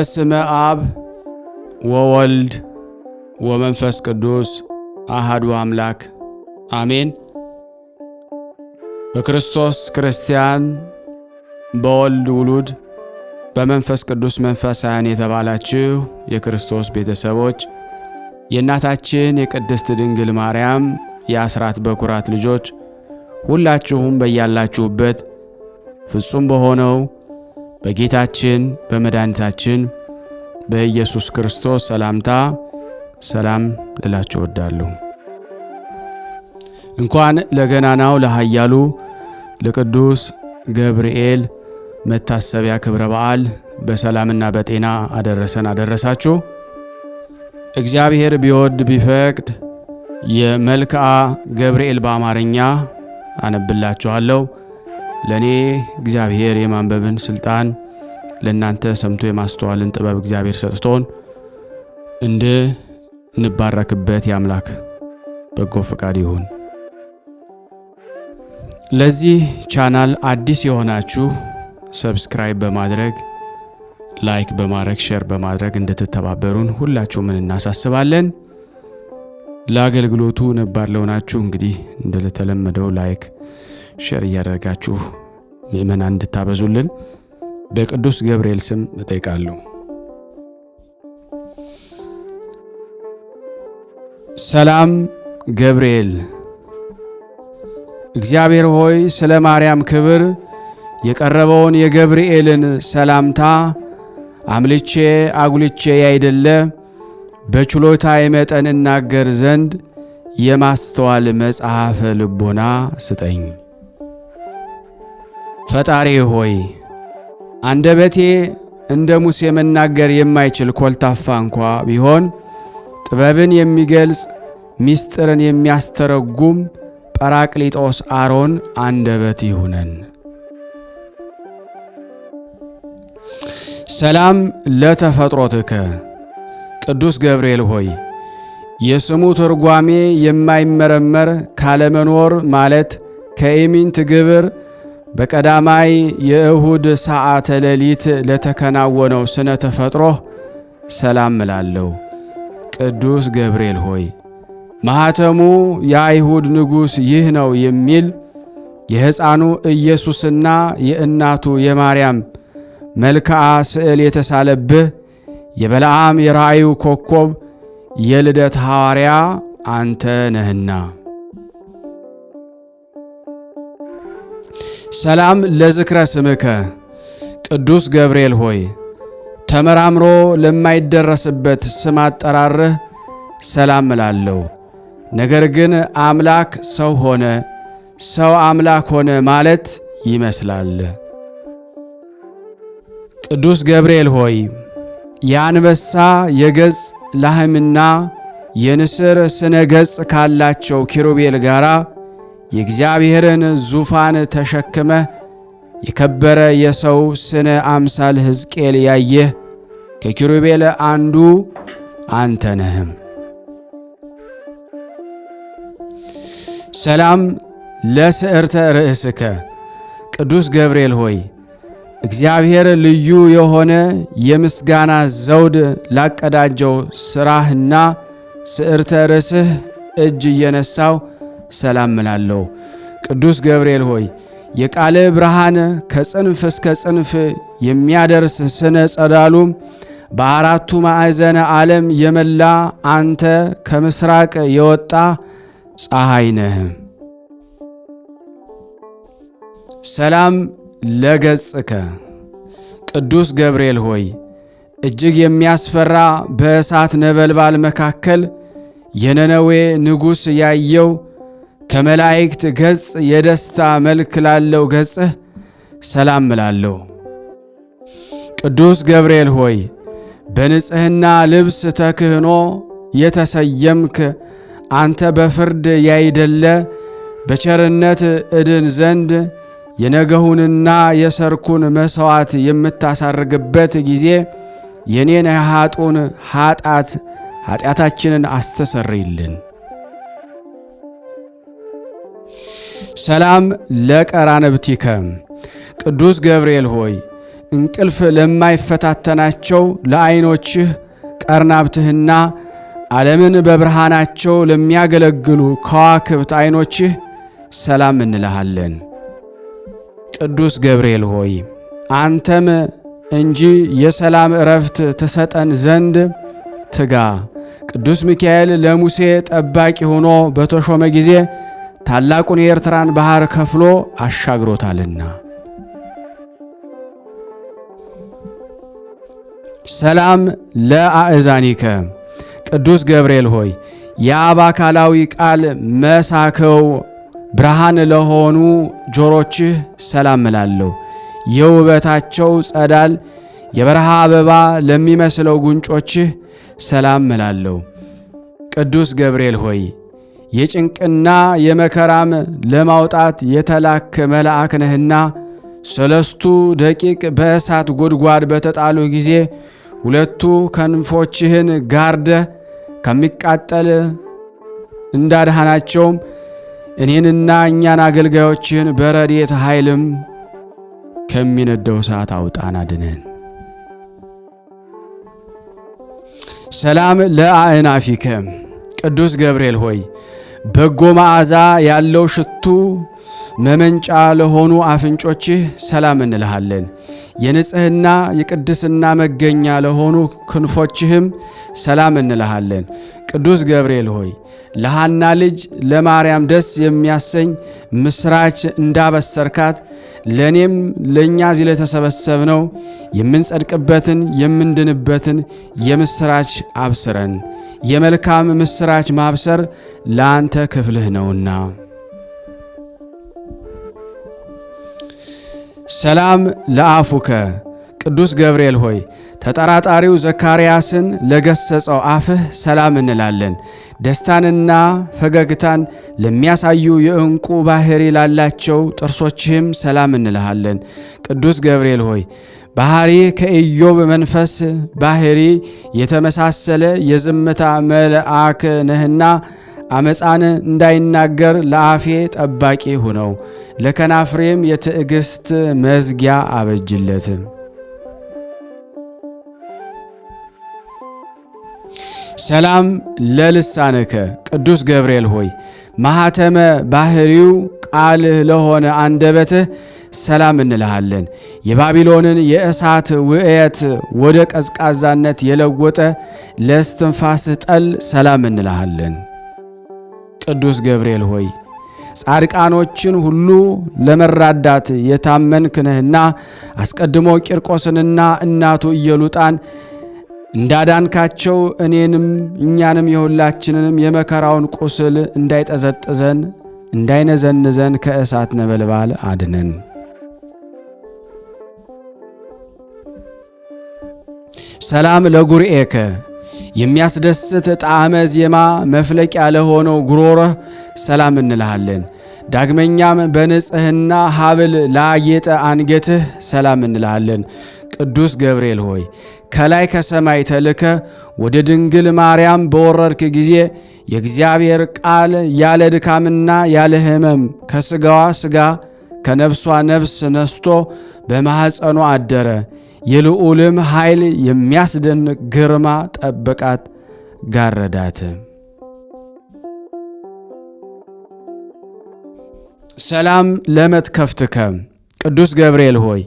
በስመ አብ ወወልድ ወመንፈስ ቅዱስ አሐዱ አምላክ አሜን። በክርስቶስ ክርስቲያን፣ በወልድ ውሉድ፣ በመንፈስ ቅዱስ መንፈሳውያን የተባላችሁ የክርስቶስ ቤተሰቦች የእናታችን የቅድስት ድንግል ማርያም የአስራት በኩራት ልጆች ሁላችሁም በያላችሁበት ፍጹም በሆነው በጌታችን በመድኃኒታችን በኢየሱስ ክርስቶስ ሰላምታ ሰላም ልላችሁ እወዳለሁ። እንኳን ለገናናው ለኃያሉ ለቅዱስ ገብርኤል መታሰቢያ ክብረ በዓል በሰላምና በጤና አደረሰን አደረሳችሁ። እግዚአብሔር ቢወድ ቢፈቅድ የመልክዓ ገብርኤል በአማርኛ አነብላችኋለሁ። ለኔ እግዚአብሔር የማንበብን ስልጣን ለናንተ ሰምቶ የማስተዋልን ጥበብ እግዚአብሔር ሰጥቶን እንድንባረክበት የአምላክ በጎ ፈቃድ ይሁን። ለዚህ ቻናል አዲስ የሆናችሁ ሰብስክራይብ በማድረግ ላይክ በማድረግ ሼር በማድረግ እንድትተባበሩን ሁላችሁም እናሳስባለን። ለአገልግሎቱ ነባር ለሆናችሁ እንግዲህ እንደተለመደው ላይክ ሼር እያደረጋችሁ ምእመናን እንድታበዙልን በቅዱስ ገብርኤል ስም እጠይቃለሁ። ሰላም ገብርኤል። እግዚአብሔር ሆይ ስለ ማርያም ክብር የቀረበውን የገብርኤልን ሰላምታ አምልቼ አጉልቼ ያይደለ በችሎታ የመጠን እናገር ዘንድ የማስተዋል መጽሐፈ ልቦና ስጠኝ። ፈጣሪ ሆይ አንደበቴ እንደ ሙሴ መናገር የማይችል ኮልታፋ እንኳ ቢሆን ጥበብን የሚገልጽ ምስጢርን የሚያስተረጉም ጰራቅሊጦስ አሮን አንደበት ይሁነን። ሰላም ለተፈጥሮትከ። ቅዱስ ገብርኤል ሆይ የስሙ ትርጓሜ የማይመረመር ካለመኖር ማለት ከኢሚንት ግብር በቀዳማይ የእሁድ ሰዓተ ሌሊት ለተከናወነው ስነ ተፈጥሮህ ሰላም እላለሁ። ቅዱስ ገብርኤል ሆይ ማኅተሙ የአይሁድ ንጉሥ ይህ ነው የሚል የሕፃኑ ኢየሱስና የእናቱ የማርያም መልክዓ ስዕል የተሳለብህ የበለዓም የራእዩ ኮከብ የልደት ሐዋርያ አንተ ነህና። ሰላም ለዝክረ ስምከ። ቅዱስ ገብርኤል ሆይ ተመራምሮ ለማይደረስበት ስም አጠራርህ ሰላም እላለሁ። ነገር ግን አምላክ ሰው ሆነ፣ ሰው አምላክ ሆነ ማለት ይመስላል። ቅዱስ ገብርኤል ሆይ የአንበሳ የገጽ ላህምና የንስር ስነ ገጽ ካላቸው ኪሩቤል ጋራ የእግዚአብሔርን ዙፋን ተሸክመህ የከበረ የሰው ስነ አምሳል ሕዝቅኤል ያየህ ከኪሩቤል አንዱ አንተ ነህም። ሰላም ለስዕርተ ርእስከ። ቅዱስ ገብርኤል ሆይ እግዚአብሔር ልዩ የሆነ የምስጋና ዘውድ ላቀዳጀው ሥራህና ስዕርተ ርእስህ እጅ እየነሳው ሰላም እላለሁ። ቅዱስ ገብርኤል ሆይ የቃል ብርሃን ከጽንፍ እስከ ጽንፍ የሚያደርስ ስነ ጸዳሉም በአራቱ ማዕዘነ ዓለም የመላ አንተ ከምስራቅ የወጣ ፀሐይ ነህ። ሰላም ለገጽከ። ቅዱስ ገብርኤል ሆይ እጅግ የሚያስፈራ በእሳት ነበልባል መካከል የነነዌ ንጉሥ ያየው ከመላእክት ገጽ የደስታ መልክ ላለው ገጽህ ሰላም እላለሁ። ቅዱስ ገብርኤል ሆይ በንጽሕና ልብስ ተክህኖ የተሰየምክ አንተ በፍርድ ያይደለ በቸርነት እድን ዘንድ የነገሁንና የሰርኩን መሥዋዕት የምታሳርግበት ጊዜ የኔን የኃጡን ኃጢአታችንን አስተሰርይልን። ሰላም ለቀራንብቲከ። ቅዱስ ገብርኤል ሆይ እንቅልፍ ለማይፈታተናቸው ለዓይኖችህ ቀርናብትህና ዓለምን በብርሃናቸው ለሚያገለግሉ ከዋክብት ዓይኖችህ ሰላም እንልሃለን። ቅዱስ ገብርኤል ሆይ አንተም እንጂ የሰላም ዕረፍት ትሰጠን ዘንድ ትጋ። ቅዱስ ሚካኤል ለሙሴ ጠባቂ ሆኖ በተሾመ ጊዜ ታላቁን የኤርትራን ባህር ከፍሎ አሻግሮታልና። ሰላም ለአእዛኒከ ቅዱስ ገብርኤል ሆይ የአብ አካላዊ ቃል መሳከው ብርሃን ለሆኑ ጆሮችህ ሰላም እላለሁ። የውበታቸው ጸዳል የበረሃ አበባ ለሚመስለው ጉንጮችህ ሰላም እላለሁ። ቅዱስ ገብርኤል ሆይ የጭንቅና የመከራም ለማውጣት የተላክ መልአክ ነህና 3 ደቂቅ በእሳት ጉድጓድ በተጣሉ ጊዜ 2 ክንፎችህን ጋርደህ ከሚቃጠል እንዳድሃናቸውም እኔንና እኛን አገልጋዮችህን በረድኤት ኃይልም ከሚነደው እሳት አውጣን አድነን። ሰላም ለአእናፊከ ቅዱስ ገብርኤል ሆይ በጎ መዓዛ ያለው ሽቱ መመንጫ ለሆኑ አፍንጮችህ ሰላም እንልሃለን። የንጽህና የቅድስና መገኛ ለሆኑ ክንፎችህም ሰላም እንልሃለን። ቅዱስ ገብርኤል ሆይ ለሐና ልጅ ለማርያም ደስ የሚያሰኝ ምስራች እንዳበሰርካት ለእኔም ለእኛ እዚህ ለተሰበሰብነው የምንጸድቅበትን የምንድንበትን የምስራች አብስረን። የመልካም ምስራች ማብሰር ለአንተ ክፍልህ ነውና። ሰላም ለአፉከ ቅዱስ ገብርኤል ሆይ ተጠራጣሪው ዘካርያስን ለገሰጸው አፍህ ሰላም እንላለን። ደስታንና ፈገግታን ለሚያሳዩ የዕንቁ ባህሪ ላላቸው ጥርሶችህም ሰላም እንልሃለን። ቅዱስ ገብርኤል ሆይ ባህሪ ከኢዮብ መንፈስ ባህሪ የተመሳሰለ የዝምታ መልአክ ነህና አመፃን እንዳይናገር ለአፌ ጠባቂ ሁነው፣ ለከናፍሬም የትዕግስት መዝጊያ አበጅለት። ሰላም ለልሳንከ ቅዱስ ገብርኤል ሆይ ማኅተመ ባህሪው ቃል ለሆነ አንደበትህ ሰላም እንልሃለን። የባቢሎንን የእሳት ውዕየት ወደ ቀዝቃዛነት የለወጠ ለእስትንፋስህ ጠል ሰላም እንልሃለን። ቅዱስ ገብርኤል ሆይ ጻድቃኖችን ሁሉ ለመራዳት የታመንክ ነህና አስቀድሞ ቂርቆስንና እናቱ ኢየሉጣን እንዳዳንካቸው እኔንም እኛንም የሁላችንንም የመከራውን ቁስል እንዳይጠዘጥዘን እንዳይነዘንዘን ከእሳት ነበልባል አድነን። ሰላም ለጉርኤከ የሚያስደስት ጣዕመ ዜማ መፍለቂያ ለሆነው ጉሮሮህ ሰላም እንልሃለን። ዳግመኛም በንጽህና ሀብል ላጌጠ አንገትህ ሰላም እንልሃለን። ቅዱስ ገብርኤል ሆይ ከላይ ከሰማይ ተልከ ወደ ድንግል ማርያም በወረድክ ጊዜ የእግዚአብሔር ቃል ያለ ድካምና ያለ ሕመም ከሥጋዋ ሥጋ ከነፍሷ ነፍስ ነስቶ በማኅፀኗ አደረ። የልዑልም ኃይል የሚያስደንቅ ግርማ ጠበቃት ጋረዳት። ሰላም ለመትከፍትከ ቅዱስ ገብርኤል ሆይ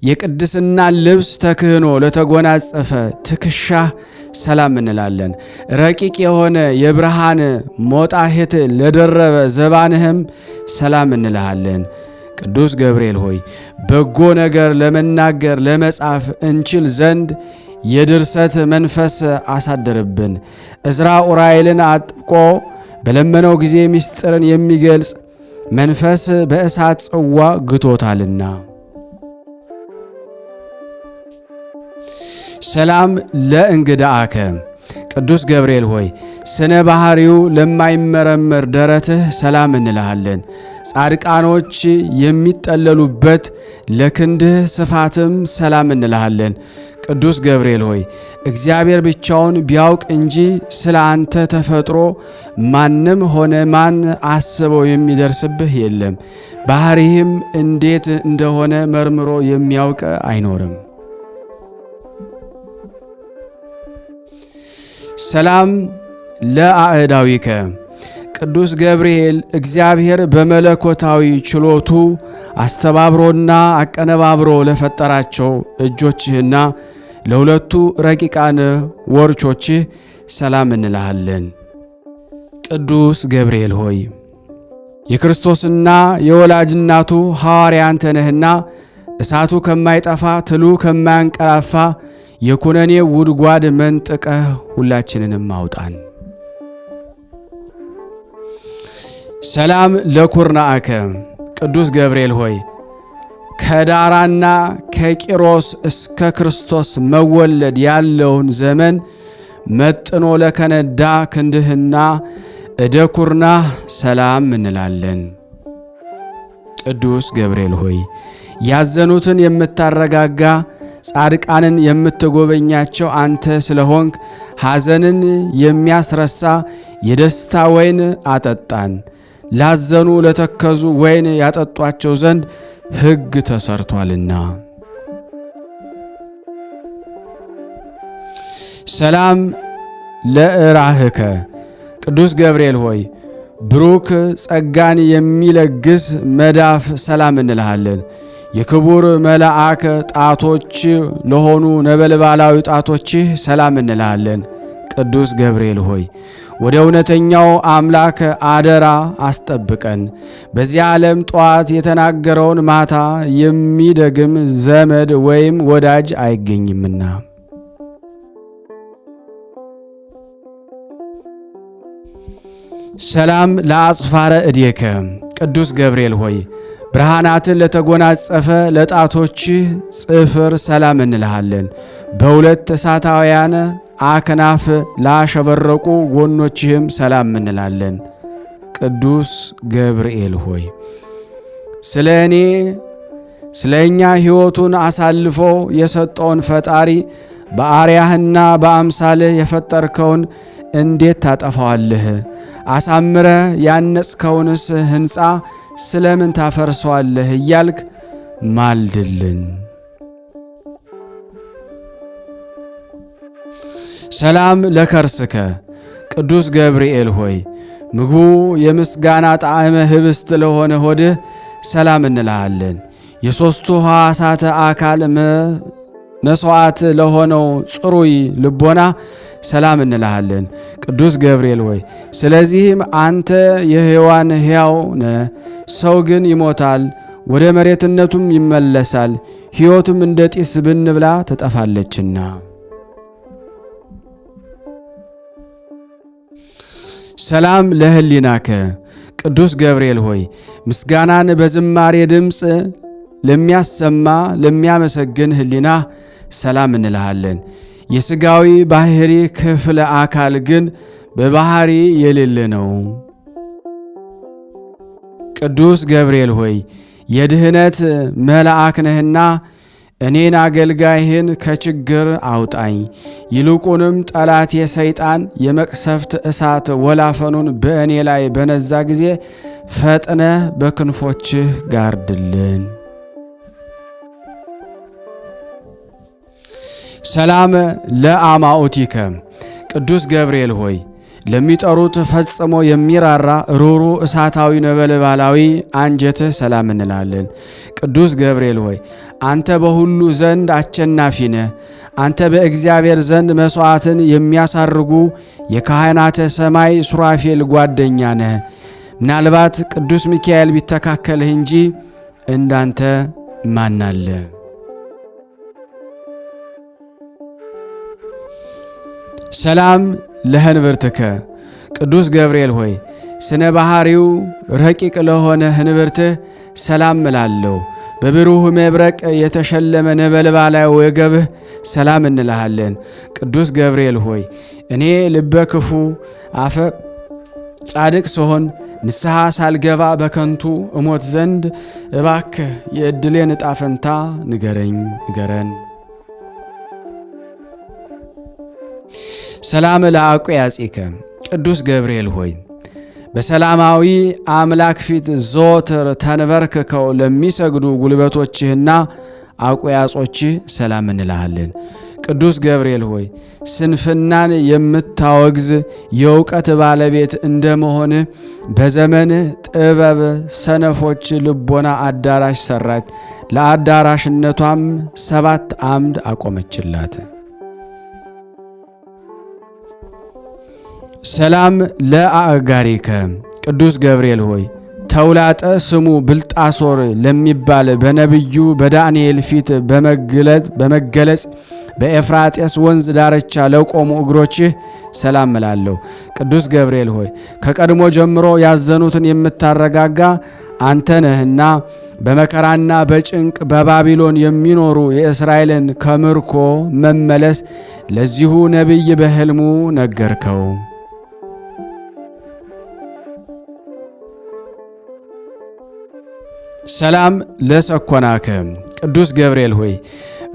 የቅድስና ልብስ ተክህኖ ለተጎናጸፈ ትከሻህ ሰላም እንላለን። ረቂቅ የሆነ የብርሃን ሞጣሄት ለደረበ ዘባንህም ሰላም እንልሃለን። ቅዱስ ገብርኤል ሆይ በጎ ነገር ለመናገር ለመጻፍ እንችል ዘንድ የድርሰት መንፈስ አሳደርብን። ዕዝራ ኡራኤልን አጥብቆ በለመነው ጊዜ ምስጢርን የሚገልጽ መንፈስ በእሳት ጽዋ ግቶታልና። ሰላም ለእንግዳአከ ቅዱስ ገብርኤል ሆይ ስነ ባህሪው ለማይመረመር ደረትህ ሰላም እንልሃለን። ጻድቃኖች የሚጠለሉበት ለክንድህ ስፋትም ሰላም እንልሃለን። ቅዱስ ገብርኤል ሆይ እግዚአብሔር ብቻውን ቢያውቅ እንጂ ስለ አንተ ተፈጥሮ ማንም ሆነ ማን አስበው የሚደርስብህ የለም። ባህሪህም እንዴት እንደሆነ መርምሮ የሚያውቅ አይኖርም። ሰላም ለአእዳዊከ ቅዱስ ገብርኤል እግዚአብሔር በመለኮታዊ ችሎቱ አስተባብሮና አቀነባብሮ ለፈጠራቸው እጆችህና ለሁለቱ ረቂቃን ወርቾችህ ሰላም እንልሃለን። ቅዱስ ገብርኤል ሆይ የክርስቶስና የወላጅ እናቱ ሐዋርያ አንተ ነህና እሳቱ ከማይጠፋ ትሉ ከማያንቀላፋ የኩነኔ ጉድጓድ መንጥቀህ ሁላችንንም አውጣን። ሰላም ለኩርናአከ ቅዱስ ገብርኤል ሆይ ከዳራና ከቂሮስ እስከ ክርስቶስ መወለድ ያለውን ዘመን መጥኖ ለከነዳ ክንድህና እደ ኩርናህ ሰላም እንላለን። ቅዱስ ገብርኤል ሆይ ያዘኑትን የምታረጋጋ ጻድቃንን የምትጎበኛቸው አንተ ስለሆንክ ሐዘንን የሚያስረሳ የደስታ ወይን አጠጣን። ላዘኑ ለተከዙ ወይን ያጠጧቸው ዘንድ ሕግ ተሰርቷልና። ሰላም ለእራህከ ቅዱስ ገብርኤል ሆይ ብሩክ ጸጋን የሚለግስ መዳፍ ሰላም እንልሃለን። የክቡር መልአክ ጣቶች ለሆኑ ነበልባላዊ ጣቶችህ ሰላም እንልሃለን። ቅዱስ ገብርኤል ሆይ ወደ እውነተኛው አምላክ አደራ አስጠብቀን። በዚህ ዓለም ጠዋት የተናገረውን ማታ የሚደግም ዘመድ ወይም ወዳጅ አይገኝምና። ሰላም ለአጽፋረ እዴከ ቅዱስ ገብርኤል ሆይ ብርሃናትን ለተጎናጸፈ ለጣቶችህ ጽፍር ሰላም እንልሃለን። በሁለት እሳታውያን አክናፍ ላሸበረቁ ጎኖችህም ሰላም እንላለን። ቅዱስ ገብርኤል ሆይ ስለ እኔ ስለ እኛ ሕይወቱን አሳልፎ የሰጠውን ፈጣሪ በአርያህና በአምሳልህ የፈጠርከውን እንዴት ታጠፋዋለህ? አሳምረ ያነጽከውንስ ሕንፃ ስለምን ታፈርሰዋለህ? እያልክ ማልድልን። ሰላም ለከርስከ ቅዱስ ገብርኤል ሆይ ምግቡ የምስጋና ጣዕመ ህብስት ለሆነ ሆድህ ሰላም እንልሃለን። የሦስቱ ሕዋሳተ አካል መሥዋዕት ለሆነው ጽሩይ ልቦና ሰላም እንልሃለን። ቅዱስ ገብርኤል ሆይ ስለዚህም አንተ የሕያዋን ሕያው ነህ፣ ሰው ግን ይሞታል፣ ወደ መሬትነቱም ይመለሳል፣ ሕይወቱም እንደ ጢስ ብንብላ ትጠፋለችና። ሰላም ለህሊናከ ቅዱስ ገብርኤል ሆይ ምስጋናን በዝማሬ ድምፅ ለሚያሰማ ለሚያመሰግን ህሊና ሰላም እንልሃለን። የሥጋዊ ባህሪ ክፍለ አካል ግን በባህሪ የሌለ ነው። ቅዱስ ገብርኤል ሆይ የድህነት መልአክ ነህና እኔን አገልጋይህን ከችግር አውጣኝ። ይልቁንም ጠላቴ ሰይጣን የመቅሰፍት እሳት ወላፈኑን በእኔ ላይ በነዛ ጊዜ ፈጥነህ በክንፎችህ ጋርድልን። ሰላም ለአማኦቲከ ቅዱስ ገብርኤል ሆይ ለሚጠሩት ፈጽሞ የሚራራ ሩሩ እሳታዊ ነበልባላዊ አንጀትህ ሰላም እንላለን። ቅዱስ ገብርኤል ሆይ አንተ በሁሉ ዘንድ አሸናፊ ነህ። አንተ በእግዚአብሔር ዘንድ መሥዋዕትን የሚያሳርጉ የካህናተ ሰማይ ሱራፌል ጓደኛ ነህ። ምናልባት ቅዱስ ሚካኤል ቢተካከልህ እንጂ እንዳንተ ማናለ? ሰላም ለህንብርትከ ቅዱስ ገብርኤል ሆይ ስነ ባህሪው ረቂቅ ለሆነ ህንብርትህ ሰላም እላለሁ። በብሩህ መብረቅ የተሸለመ ነበልባላዊ ወገብህ ሰላም እንልሃለን። ቅዱስ ገብርኤል ሆይ እኔ ልበ ክፉ አፈ ጻድቅ ስሆን ንስሐ ሳልገባ በከንቱ እሞት ዘንድ እባክህ የዕድሌን ዕጣ ፈንታ ንገረን። ሰላም ለአቁያጺከ ቅዱስ ገብርኤል ሆይ በሰላማዊ አምላክ ፊት ዘወትር ተንበርክከው ለሚሰግዱ ጉልበቶችህና አቁያጾችህ ሰላም እንልሃለን። ቅዱስ ገብርኤል ሆይ ስንፍናን የምታወግዝ የእውቀት ባለቤት እንደመሆን በዘመንህ ጥበብ ሰነፎች ልቦና አዳራሽ ሰራች። ለአዳራሽነቷም 7 አምድ አቆመችላት። ሰላም ለአእጋሪከ ቅዱስ ገብርኤል ሆይ ተውላጠ ስሙ ብልጣሶር ለሚባል በነቢዩ በዳንኤል ፊት በመገለጽ በኤፍራጤስ ወንዝ ዳርቻ ለቆሙ እግሮችህ ሰላም እላለሁ። ቅዱስ ገብርኤል ሆይ ከቀድሞ ጀምሮ ያዘኑትን የምታረጋጋ አንተ ነህና በመከራና በጭንቅ በባቢሎን የሚኖሩ የእስራኤልን ከምርኮ መመለስ ለዚሁ ነቢይ በሕልሙ ነገርከው። ሰላም ለሰኮናከ ቅዱስ ገብርኤል ሆይ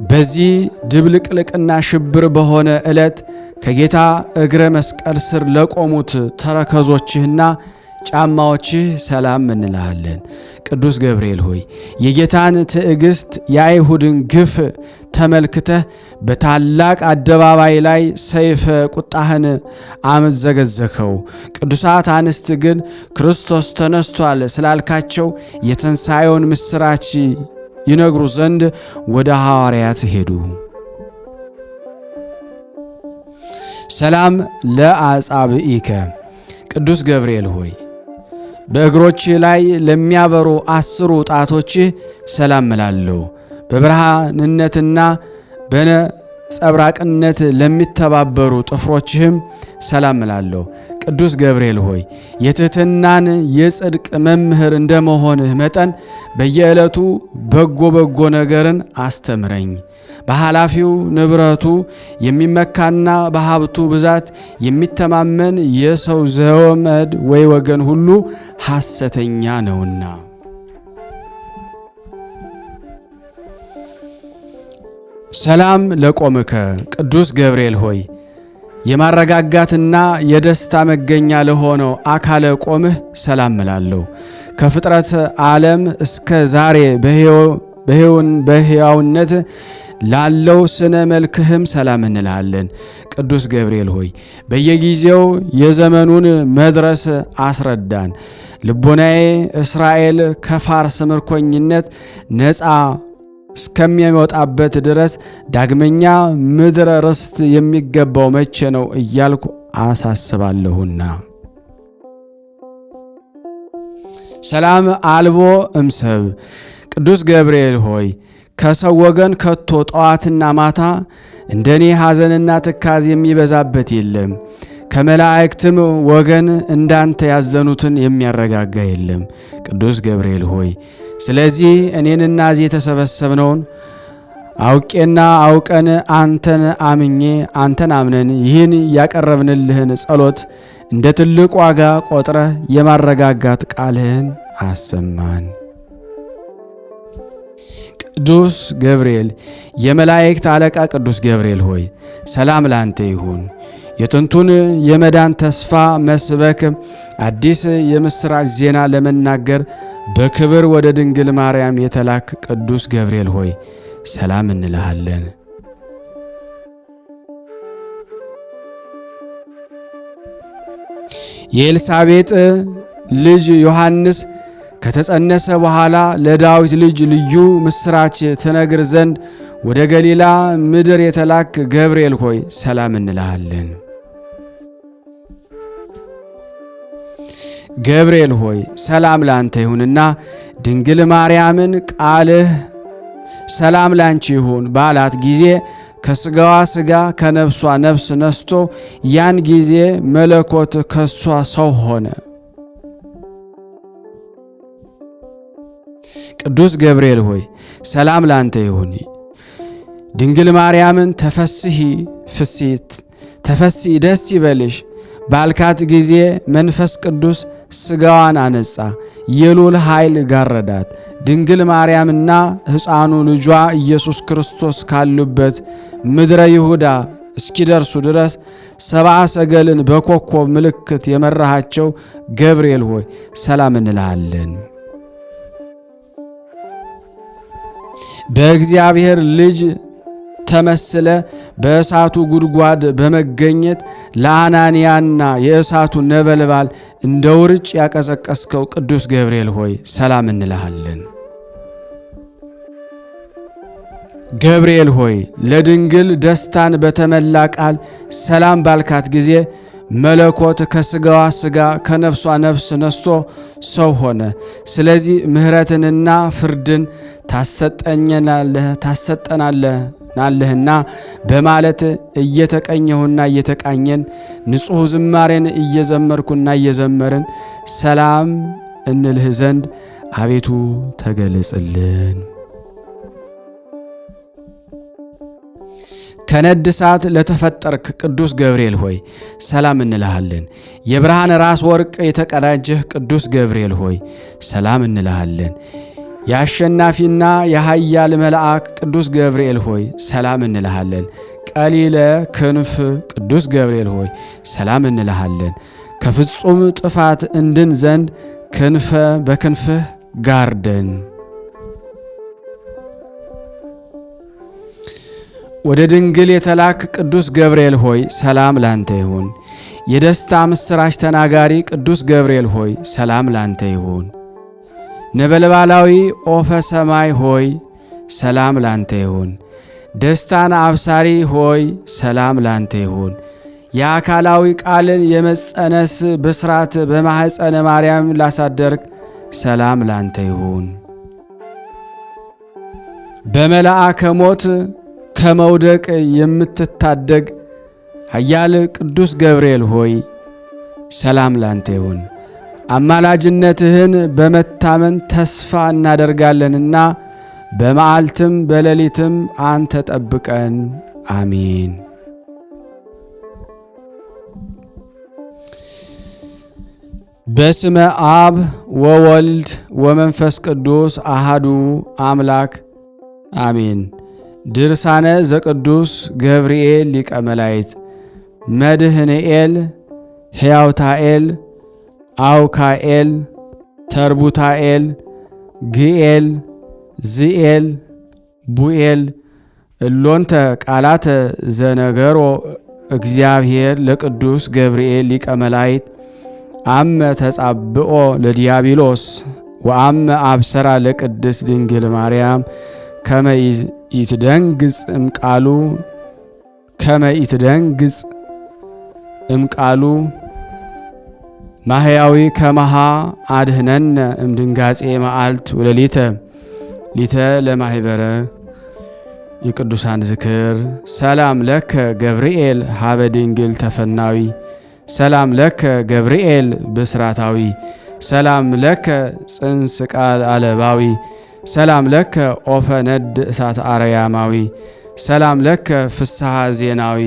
በዚህ ድብልቅልቅና ሽብር በሆነ ዕለት ከጌታ እግረ መስቀል ስር ለቆሙት ተረከዞችህና ጫማዎችህ ሰላም እንልሃለን። ቅዱስ ገብርኤል ሆይ የጌታን ትዕግስት የአይሁድን ግፍ ተመልክተህ በታላቅ አደባባይ ላይ ሰይፈ ቁጣህን አመዘገዘከው። ቅዱሳት አንስት ግን ክርስቶስ ተነስቷል ስላልካቸው የትንሣኤውን ምስራች ይነግሩ ዘንድ ወደ ሐዋርያት ሄዱ። ሰላም ለአጻብኢከ ቅዱስ ገብርኤል ሆይ በእግሮች ላይ ለሚያበሩ 10 ጣቶችህ ሰላም እላለሁ። በብርሃንነትና በነጸብራቅነት ለሚተባበሩ ጥፍሮችህም ሰላም እላለሁ። ቅዱስ ገብርኤል ሆይ የትሕትናን የጽድቅ መምህር እንደመሆንህ መጠን በየዕለቱ በጎ ነገርን አስተምረኝ። በኃላፊው ንብረቱ የሚመካና በሀብቱ ብዛት የሚተማመን የሰው ዘመድ ወይ ወገን ሁሉ ሐሰተኛ ነውና። ሰላም ለቆምከ ቅዱስ ገብርኤል ሆይ የማረጋጋትና የደስታ መገኛ ለሆነው አካለ ቆምህ ሰላም እላለሁ። ከፍጥረት ዓለም እስከ ዛሬ በሕያውነት ላለው ስነ መልክህም ሰላም እንልሃለን። ቅዱስ ገብርኤል ሆይ በየጊዜው የዘመኑን መድረስ አስረዳን። ልቦናዬ እስራኤል ከፋርስ ምርኮኝነት ነፃ እስከሚወጣበት ድረስ ዳግመኛ ምድረ ርስት የሚገባው መቼ ነው እያልኩ አሳስባለሁና። ሰላም አልቦ እምሰብ ቅዱስ ገብርኤል ሆይ ከሰው ወገን ከቶ ጠዋትና ማታ እንደኔ ሐዘንና ትካዝ የሚበዛበት የለም። ከመላእክትም ወገን እንዳንተ ያዘኑትን የሚያረጋጋ የለም። ቅዱስ ገብርኤል ሆይ ስለዚህ እኔንና እዚህ የተሰበሰብነውን አውቄና አውቀን አንተን አምነን ይህን ያቀረብንልህን ጸሎት እንደ ትልቅ ዋጋ ቆጥረህ የማረጋጋት ቃልህን አሰማን። ቅዱስ ገብርኤል የመላእክት አለቃ ቅዱስ ገብርኤል ሆይ ሰላም ላንተ ይሁን። የጥንቱን የመዳን ተስፋ መስበክ አዲስ የምስራች ዜና ለመናገር በክብር ወደ ድንግል ማርያም የተላክ ቅዱስ ገብርኤል ሆይ ሰላም እንልሃለን። የኤልሳቤጥ ልጅ ዮሐንስ ከተጸነሰ በኋላ ለዳዊት ልጅ ልዩ ምስራች ትነግር ዘንድ ወደ ገሊላ ምድር የተላክ ገብርኤል ሆይ ሰላም እንልሃለን። ገብርኤል ሆይ ሰላም ላንተ ይሁንና ድንግል ማርያምን ቃልህ ሰላም ላንቺ ይሁን ባላት ጊዜ ከስጋዋ ስጋ ከነፍሷ ነፍስ ነስቶ ያን ጊዜ መለኮት ከሷ ሰው ሆነ። ቅዱስ ገብርኤል ሆይ ሰላም ላንተ ይሁን። ድንግል ማርያምን ተፈሲ ደስ ይበልሽ ባልካት ጊዜ መንፈስ ቅዱስ ስጋዋን አነጻ፣ የሉል ኃይል ጋረዳት። ድንግል ማርያምና ሕፃኑ ልጇ ኢየሱስ ክርስቶስ ካሉበት ምድረ ይሁዳ እስኪደርሱ ድረስ 70 ሰገልን በኮከብ ምልክት የመራሃቸው ገብርኤል ሆይ ሰላም እንልሃለን። በእግዚአብሔር ልጅ ተመስለ በእሳቱ ጉድጓድ በመገኘት ለአናንያና የእሳቱ ነበልባል እንደ ውርጭ ያቀዘቀስከው ቅዱስ ገብርኤል ሆይ ሰላም እንልሃለን። ገብርኤል ሆይ ለድንግል ደስታን በተመላ ቃል ሰላም ባልካት ጊዜ መለኮት ከስጋዋ ስጋ ከነፍሷ ነፍስ ነስቶ ሰው ሆነ። ስለዚህ ምሕረትንና ፍርድን ታሰጠናለህና በማለት እየተቀኘሁና እየተቃኘን ንጹሕ ዝማሬን እየዘመርኩና እየዘመርን ሰላም እንልህ ዘንድ አቤቱ ተገለጽልን። ከነድ እሳት ለተፈጠርክ ቅዱስ ገብርኤል ሆይ ሰላም እንልሃለን። የብርሃን ራስ ወርቅ የተቀዳጀህ ቅዱስ ገብርኤል ሆይ ሰላም እንልሃለን። የአሸናፊና የኃያል መልአክ ቅዱስ ገብርኤል ሆይ ሰላም እንልሃለን። ቀሊለ ክንፍ ቅዱስ ገብርኤል ሆይ ሰላም እንልሃለን። ከፍጹም ጥፋት እንድን ዘንድ በክንፍህ ጋርደን። ወደ ድንግል የተላክ ቅዱስ ገብርኤል ሆይ ሰላም ላንተ ይሁን። የደስታ ምስራች ተናጋሪ ቅዱስ ገብርኤል ሆይ ሰላም ላንተ ይሁን። ነበልባላዊ ኦፈ ሰማይ ሆይ ሰላም ላንተ ይሁን። ደስታን አብሳሪ ሆይ ሰላም ላንተ ይሁን። የአካላዊ ቃልን የመጸነስ ብስራት በማኅፀነ ማርያም ላሳደርክ ሰላም ላንተ ይሁን። በመልአከ ሞት ከመውደቅ የምትታደግ ኃያል ቅዱስ ገብርኤል ሆይ ሰላም ላንተ ይሁን። አማላጅነትህን በመታመን ተስፋ እናደርጋለንና በመዓልትም በሌሊትም አንተ ጠብቀን። አሜን። በስመ አብ ወወልድ ወመንፈስ ቅዱስ አሃዱ አምላክ አሜን። ድርሳነ ዘቅዱስ ገብርኤል ሊቀ መላእክት መድህንኤል ሕያውታኤል አውካኤል ተርቡታኤል ግኤል ዝኤል ቡኤል እሎንተ ቃላተ ዘነገሮ እግዚአብሔር ለቅዱስ ገብርኤል ሊቀ መላእክት አመ ተጻብኦ ለዲያብሎስ ወአመ አብሰራ ለቅድስት ድንግል ማርያም ከመ ይትደንግጽ እምቃሉ ማህያዊ ከመሃ አድህነነ እምድንጋጼ መዓልት ወለሊተ ሊተ ለማህበረ የቅዱሳን ዝክር። ሰላም ለከ ገብርኤል ሀበ ድንግል ተፈናዊ ሰላም ለከ ገብርኤል ብስራታዊ ሰላም ለከ ጽንስ ቃል አለባዊ ሰላም ለከ ኦፈ ነድ እሳት አርያማዊ ሰላም ለከ ፍስሐ ዜናዊ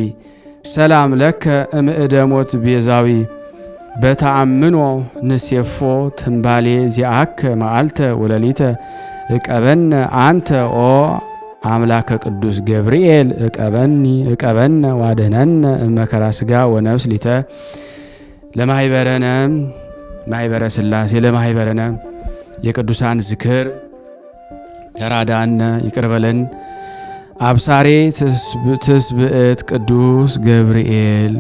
ሰላም ለከ እምእደ ሞት ቤዛዊ በተአምኖ ንሴፎ ትንባሌ ዚአከ መዓልተ ወለሊተ እቀበነ አንተ ኦ አምላከ ቅዱስ ገብርኤል እቀበነ ዋደነነ እመከራ ሥጋ ወነፍስ ሊተ ለማህበረነ ማህበረ ሥላሴ ለማህበረነ የቅዱሳን ዝክር ተራዳነ ይቅርበለን። አብሳሬ ትስብእት ቅዱስ ገብርኤል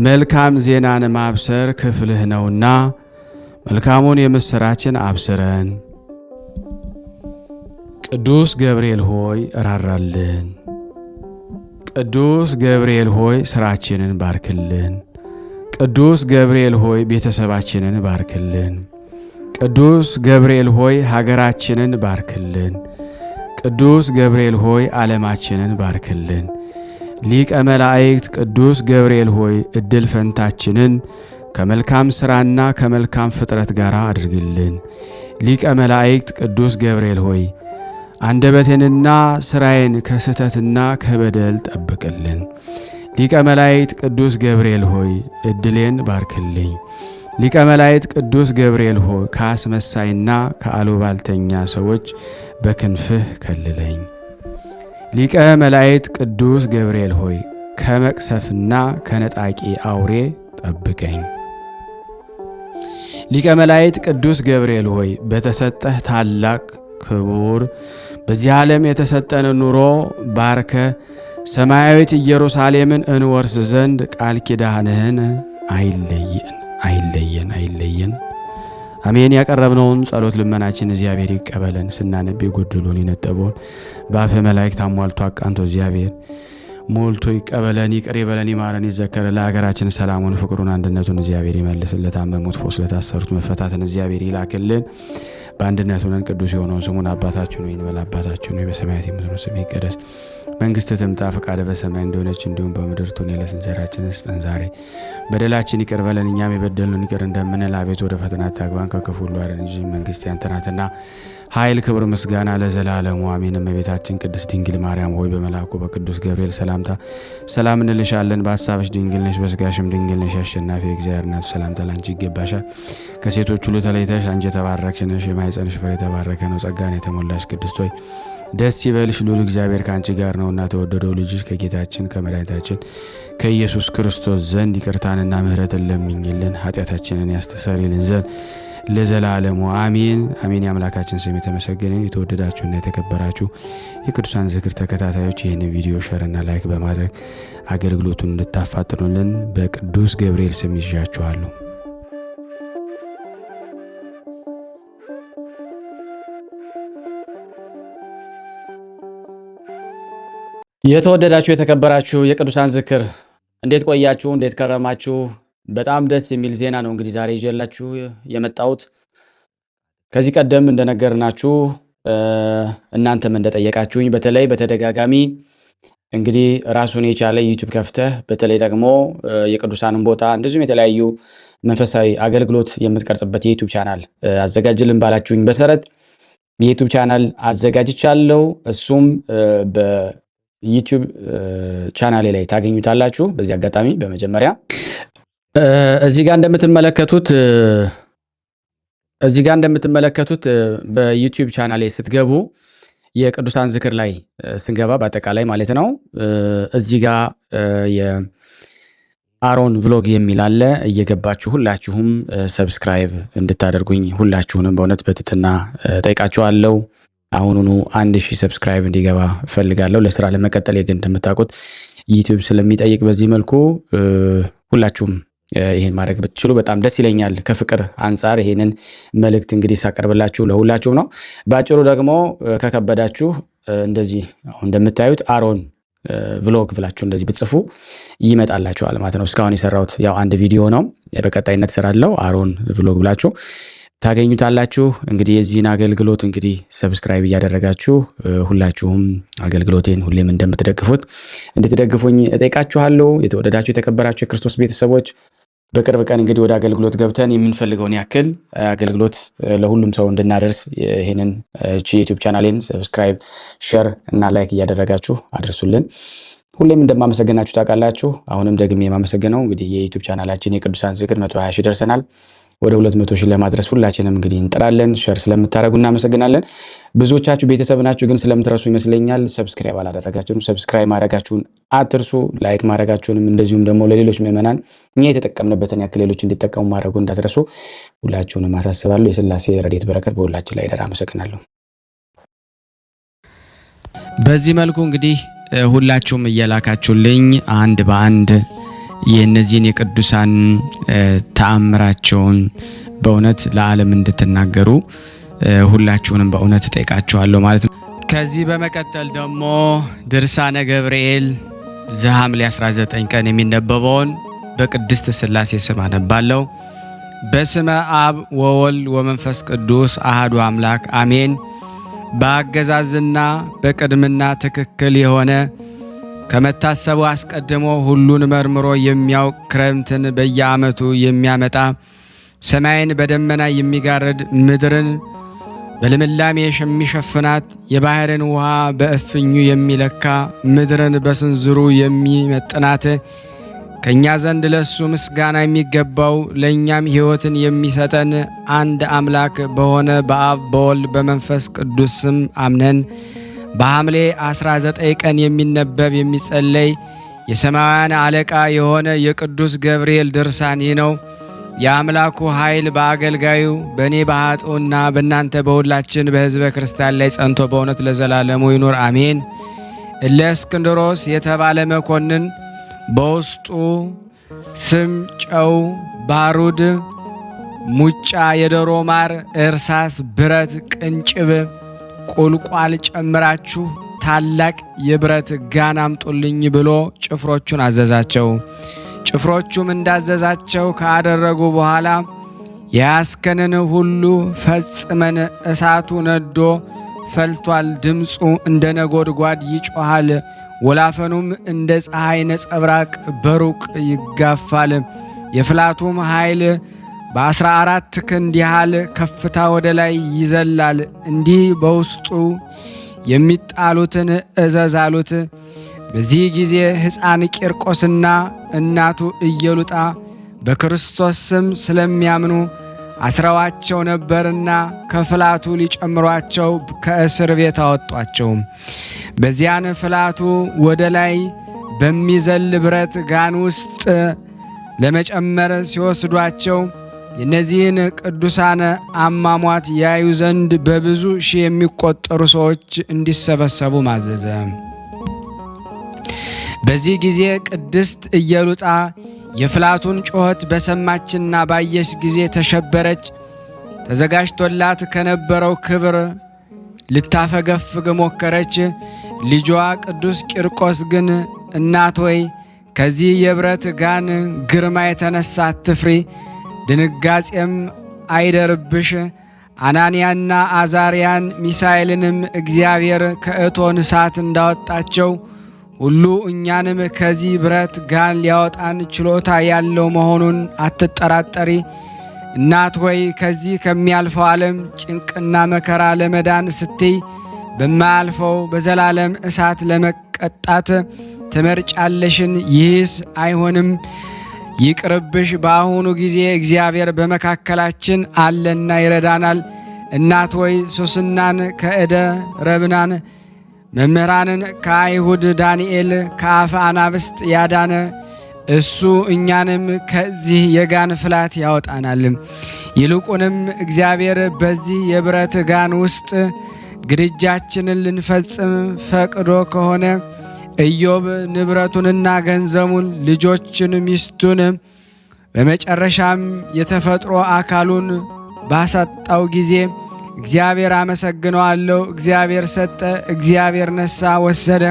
መልካም ዜናን ማብሰር ክፍልህ ነውና መልካሙን የምስራችን አብስረን። ቅዱስ ገብርኤል ሆይ እራራልን። ቅዱስ ገብርኤል ሆይ ስራችንን ባርክልን። ቅዱስ ገብርኤል ሆይ ቤተሰባችንን ባርክልን። ቅዱስ ገብርኤል ሆይ ሀገራችንን ባርክልን። ቅዱስ ገብርኤል ሆይ ዓለማችንን ባርክልን። ሊቀ መላእክት ቅዱስ ገብርኤል ሆይ እድል ፈንታችንን ከመልካም ሥራና ከመልካም ፍጥረት ጋር አድርግልን። ሊቀ መላእክት ቅዱስ ገብርኤል ሆይ አንደበቴንና ሥራዬን ከስህተትና ከበደል ጠብቅልን። ሊቀ መላእክት ቅዱስ ገብርኤል ሆይ እድሌን ባርክልኝ። ሊቀ መላእክት ቅዱስ ገብርኤል ሆይ ከአስመሳይና ከአሉባልተኛ ሰዎች በክንፍህ ከልለኝ። ሊቀ መላእክት ቅዱስ ገብርኤል ሆይ ከመቅሰፍና ከነጣቂ አውሬ ጠብቀኝ። ሊቀ መላእክት ቅዱስ ገብርኤል ሆይ በተሰጠህ ታላቅ ክቡር በዚህ ዓለም የተሰጠን ኑሮ ባርከ ሰማያዊት ኢየሩሳሌምን እንወርስ ዘንድ ቃል ኪዳንህን አይለየን። አሜን። ያቀረብነውን ጸሎት ልመናችን እግዚአብሔር ይቀበለን። ስናነብ የጎደሉን የነጠበውን በአፈ መላእክት አሟልቶ አቃንቶ እግዚአብሔር ሞልቶ ይቀበለን፣ ይቅር ይበለን፣ ይማረን፣ ይዘከረ። ለሀገራችን ሰላሙን፣ ፍቅሩን፣ አንድነቱን እግዚአብሔር ይመልስልን። ለታመሙት ፈውስ፣ ለታሰሩት መፈታትን እግዚአብሔር ይላክልን። በአንድነት ሆነን ቅዱስ የሆነውን ስሙን አባታችን ሆይ እንበል። አባታችን ሆይ በሰማያት የምትኖር ስምህ ይቀደስ፣ መንግሥትህ ትምጣ፣ ፈቃድህ በሰማይ እንደሆነች እንዲሁም በምድር ትሁን። የዕለት እንጀራችንን ስጠን ዛሬ፣ በደላችን ይቅር በለን እኛም የበደልነውን ይቅር እንደምንል፣ አቤቱ ወደ ፈተና አታግባን ከክፉ ሁሉ አድነን እንጂ መንግሥት ያንተ ናትና ኃይል፣ ክብር፣ ምስጋና ለዘላለሙ አሜን። እመቤታችን ቅድስት ድንግል ማርያም ሆይ በመልአኩ በቅዱስ ገብርኤል ሰላምታ ሰላም እንልሻለን። በሐሳብሽ ድንግል ነሽ፣ በሥጋሽም ድንግል ነሽ። አሸናፊ የእግዚአብሔር እናት ሰላምታ ላንቺ ይገባሻል። ከሴቶች ሁሉ ተለይተሽ አንቺ የተባረክሽ ነሽ፣ የማኅፀንሽ ፍሬ የተባረከ ነው። ጸጋን የተሞላሽ ቅድስት ሆይ ደስ ይበልሽ፣ ልዑል እግዚአብሔር ከአንቺ ጋር ነውና ተወደደው ልጅሽ ከጌታችን ከመድኃኒታችን ከኢየሱስ ክርስቶስ ዘንድ ይቅርታንና ምሕረትን ለምኝልን ኃጢአታችንን ያስተሰርይልን ዘንድ ለዘላለሙ አሜን አሜን። የአምላካችን ስም የተመሰገነ። የተወደዳችሁና የተከበራችሁ የቅዱሳን ዝክር ተከታታዮች ይህን ቪዲዮ ሸርና ላይክ በማድረግ አገልግሎቱን እንድታፋጥኑልን በቅዱስ ገብርኤል ስም ይዣችኋለሁ። የተወደዳችሁ የተከበራችሁ የቅዱሳን ዝክር እንዴት ቆያችሁ? እንዴት ከረማችሁ? በጣም ደስ የሚል ዜና ነው እንግዲህ ዛሬ ይዤላችሁ የመጣሁት። ከዚህ ቀደም እንደነገርናችሁ እናንተም እንደጠየቃችሁኝ በተለይ በተደጋጋሚ እንግዲህ ራሱን የቻለ ዩቲዩብ ከፍተህ በተለይ ደግሞ የቅዱሳንን ቦታ እንደዚሁም የተለያዩ መንፈሳዊ አገልግሎት የምትቀርጽበት የዩቲዩብ ቻናል አዘጋጅልን ባላችሁኝ መሰረት የዩቲዩብ ቻናል አዘጋጅቻለሁ። እሱም በዩቲዩብ ቻናሌ ላይ ታገኙታላችሁ። በዚህ አጋጣሚ በመጀመሪያ እዚህ ጋር እንደምትመለከቱት በዩቲዩብ ቻናሌ ስትገቡ የቅዱሳን ዝክር ላይ ስንገባ በአጠቃላይ ማለት ነው እዚህ ጋር የአሮን ቭሎግ የሚል አለ። እየገባችሁ ሁላችሁም ሰብስክራይብ እንድታደርጉኝ ሁላችሁንም በእውነት በትህትና ጠይቃችኋለሁ። አሁኑኑ 1000 ሰብስክራይብ እንዲገባ እፈልጋለሁ። ለስራ ለመቀጠል የግድ እንደምታውቁት ዩቲዩብ ስለሚጠይቅ በዚህ መልኩ ሁላችሁም ይሄን ማድረግ ብትችሉ በጣም ደስ ይለኛል። ከፍቅር አንጻር ይሄንን መልእክት እንግዲህ ሳቀርብላችሁ ለሁላችሁም ነው። ባጭሩ ደግሞ ከከበዳችሁ እንደዚህ አሁን እንደምታዩት አሮን ቭሎግ ብላችሁ እንደዚህ ብትጽፉ ይመጣላችኋል ማለት ነው። እስካሁን የሰራሁት ያው አንድ ቪዲዮ ነው። በቀጣይነት እሰራለሁ። አሮን ቭሎግ ብላችሁ ታገኙታላችሁ። እንግዲህ የዚህን አገልግሎት እንግዲህ ሰብስክራይብ እያደረጋችሁ ሁላችሁም አገልግሎቴን ሁሌም እንደምትደግፉት እንድትደግፉኝ እጠይቃችኋለሁ። የተወደዳችሁ የተከበራችሁ የክርስቶስ ቤተሰቦች በቅርብ ቀን እንግዲህ ወደ አገልግሎት ገብተን የምንፈልገውን ያክል አገልግሎት ለሁሉም ሰው እንድናደርስ ይሄንን ዩቲዩብ ቻናሌን ሰብስክራይብ፣ ሼር እና ላይክ እያደረጋችሁ አድርሱልን። ሁሌም እንደማመሰግናችሁ ታውቃላችሁ። አሁንም ደግሜ የማመሰግነው እንግዲህ የዩቲዩብ ቻናላችን የቅዱሳን ዝክር 120 ሺህ ደርሰናል። ወደ 200 ሺህ ለማድረስ ሁላችንም እንግዲህ እንጥራለን። ሼር ስለምታደርጉ እናመሰግናለን። ብዙዎቻችሁ ቤተሰብ ናችሁ፣ ግን ስለምትረሱ ይመስለኛል ሰብስክራይብ አላደረጋችሁም። ሰብስክራይብ ማድረጋችሁን አትርሱ። ላይክ ማድረጋችሁንም እንደዚሁም ደግሞ ለሌሎች ምዕመናን እኛ የተጠቀምንበትን ያክል ሌሎች እንዲጠቀሙ ማድረጉ እንዳትረሱ ሁላችሁንም አሳስባለሁ። የሥላሴ ረድኤት በረከት በሁላችን ላይ ይደር። አመሰግናለሁ። በዚህ መልኩ እንግዲህ ሁላችሁም እየላካችሁልኝ አንድ በአንድ የእነዚህን የቅዱሳን ተአምራቸውን በእውነት ለዓለም እንድትናገሩ ሁላችሁንም በእውነት እጠይቃችኋለሁ ማለት ነው። ከዚህ በመቀጠል ደግሞ ድርሳነ ገብርኤል ዘሐምሌ 19 ቀን የሚነበበውን በቅድስት ሥላሴ ስም አነባለሁ። በስመ አብ ወወልድ ወመንፈስ ቅዱስ አሐዱ አምላክ አሜን። በአገዛዝና በቅድምና ትክክል የሆነ ከመታሰቡ አስቀድሞ ሁሉን መርምሮ የሚያውቅ ክረምትን በየዓመቱ የሚያመጣ ሰማይን በደመና የሚጋርድ ምድርን በልምላሜ የሚሸፍናት የባህርን ውሃ በእፍኙ የሚለካ ምድርን በስንዝሩ የሚመጥናት ከእኛ ዘንድ ለሱ ምስጋና የሚገባው ለእኛም ሕይወትን የሚሰጠን አንድ አምላክ በሆነ በአብ በወልድ በመንፈስ ቅዱስ ስም አምነን በሐምሌ 19 ቀን የሚነበብ የሚጸለይ የሰማያውያን አለቃ የሆነ የቅዱስ ገብርኤል ድርሳን ይህ ነው። የአምላኩ ኃይል በአገልጋዩ በእኔ በኃጥኡና በእናንተ በሁላችን በሕዝበ ክርስቲያን ላይ ጸንቶ በእውነት ለዘላለሙ ይኑር አሜን። እለእስክንድሮስ የተባለ መኮንን በውስጡ ስም፣ ጨው፣ ባሩድ፣ ሙጫ፣ የዶሮ ማር፣ እርሳስ፣ ብረት፣ ቅንጭብ፣ ቁልቋል ጨምራችሁ ታላቅ የብረት ጋን አምጡልኝ ብሎ ጭፍሮቹን አዘዛቸው። ጭፍሮቹም እንዳዘዛቸው ካደረጉ በኋላ የያዝከንን ሁሉ ፈጽመን፣ እሳቱ ነዶ ፈልቷል፣ ድምፁ እንደ ነጎድጓድ ይጮሃል፣ ወላፈኑም እንደ ፀሐይ ነጸብራቅ በሩቅ ይጋፋል፣ የፍላቱም ኃይል በ14 ክንድ ያህል ከፍታ ወደ ላይ ይዘላል። እንዲህ በውስጡ የሚጣሉትን እዘዝ አሉት። በዚህ ጊዜ ሕፃን ቂርቆስና እናቱ ኢየሉጣ በክርስቶስ ስም ስለሚያምኑ አስረዋቸው ነበርና ከፍላቱ ሊጨምሯቸው ከእስር ቤት አወጧቸው። በዚያን ፍላቱ ወደ ላይ በሚዘል ብረት ጋን ውስጥ ለመጨመር ሲወስዷቸው የእነዚህን ቅዱሳን አሟሟት ያዩ ዘንድ በብዙ ሺህ የሚቆጠሩ ሰዎች እንዲሰበሰቡ ማዘዘ። በዚህ ጊዜ ቅድስት ኢየሉጣ የፍላቱን ጩኸት በሰማችና ባየች ጊዜ ተሸበረች። ተዘጋጅቶላት ከነበረው ክብር ልታፈገፍግ ሞከረች። ልጇ ቅዱስ ቂርቆስ ግን እናት ሆይ ከዚህ የብረት ጋን ግርማ የተነሳ አትፍሪ፣ ድንጋጼም አይደርብሽ። አናንያና አዛርያን ሚሳኤልንም እግዚአብሔር ከእቶን እሳት እንዳወጣቸው ሁሉ እኛንም ከዚህ ብረት ጋን ሊያወጣን ችሎታ ያለው መሆኑን አትጠራጠሪ። እናት ሆይ ከዚህ ከሚያልፈው ዓለም ጭንቅና መከራ ለመዳን ስትይ በማያልፈው በዘላለም እሳት ለመቀጣት ትመርጫለሽን? ይህስ አይሆንም፣ ይቅርብሽ። በአሁኑ ጊዜ እግዚአብሔር በመካከላችን አለና ይረዳናል። እናት ሆይ ሶስናን ከእደ ረብናን መምህራንን ከአይሁድ ዳንኤል ከአፈ አናብስት ያዳነ እሱ እኛንም ከዚህ የጋን ፍላት ያወጣናል። ይልቁንም እግዚአብሔር በዚህ የብረት ጋን ውስጥ ግድጃችንን ልንፈጽም ፈቅዶ ከሆነ ኢዮብ ንብረቱንና ገንዘቡን፣ ልጆችን፣ ሚስቱን በመጨረሻም የተፈጥሮ አካሉን ባሳጣው ጊዜ እግዚአብሔር አመሰግነዋለሁ፣ እግዚአብሔር ሰጠ፣ እግዚአብሔር ነሳ ወሰደ፣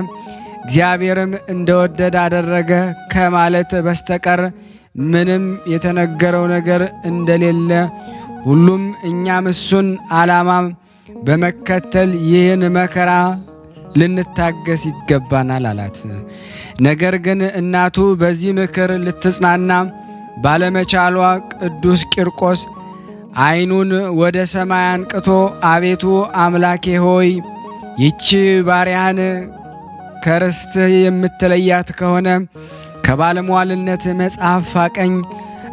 እግዚአብሔርም እንደወደደ አደረገ ከማለት በስተቀር ምንም የተነገረው ነገር እንደሌለ ሁሉም እኛም እሱን ዓላማ በመከተል ይህን መከራ ልንታገስ ይገባናል አላት። ነገር ግን እናቱ በዚህ ምክር ልትጽናና ባለመቻሏ ቅዱስ ቂርቆስ ዓይኑን ወደ ሰማይ አንቅቶ አቤቱ አምላኬ ሆይ ይቺ ባሪያህን ከርስትህ የምትለያት ከሆነ ከባለሟልነት መጽሐፍ ፋቀኝ።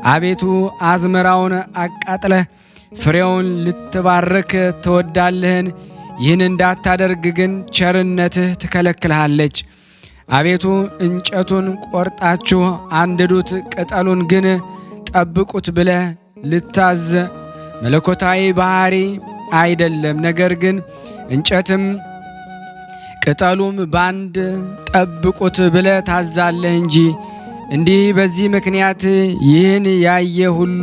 አቤቱ አዝመራውን አቃጥለህ ፍሬውን ልትባርክ ትወዳለህን? ይህን እንዳታደርግ ግን ቸርነትህ ትከለክልሃለች። አቤቱ እንጨቱን ቆርጣችሁ አንድዱት፣ ቅጠሉን ግን ጠብቁት ብለህ ልታዝ መለኮታዊ ባህሪ አይደለም። ነገር ግን እንጨትም ቅጠሉም ባንድ ጠብቁት ብለህ ታዛለህ እንጂ። እንዲህ በዚህ ምክንያት ይህን ያየ ሁሉ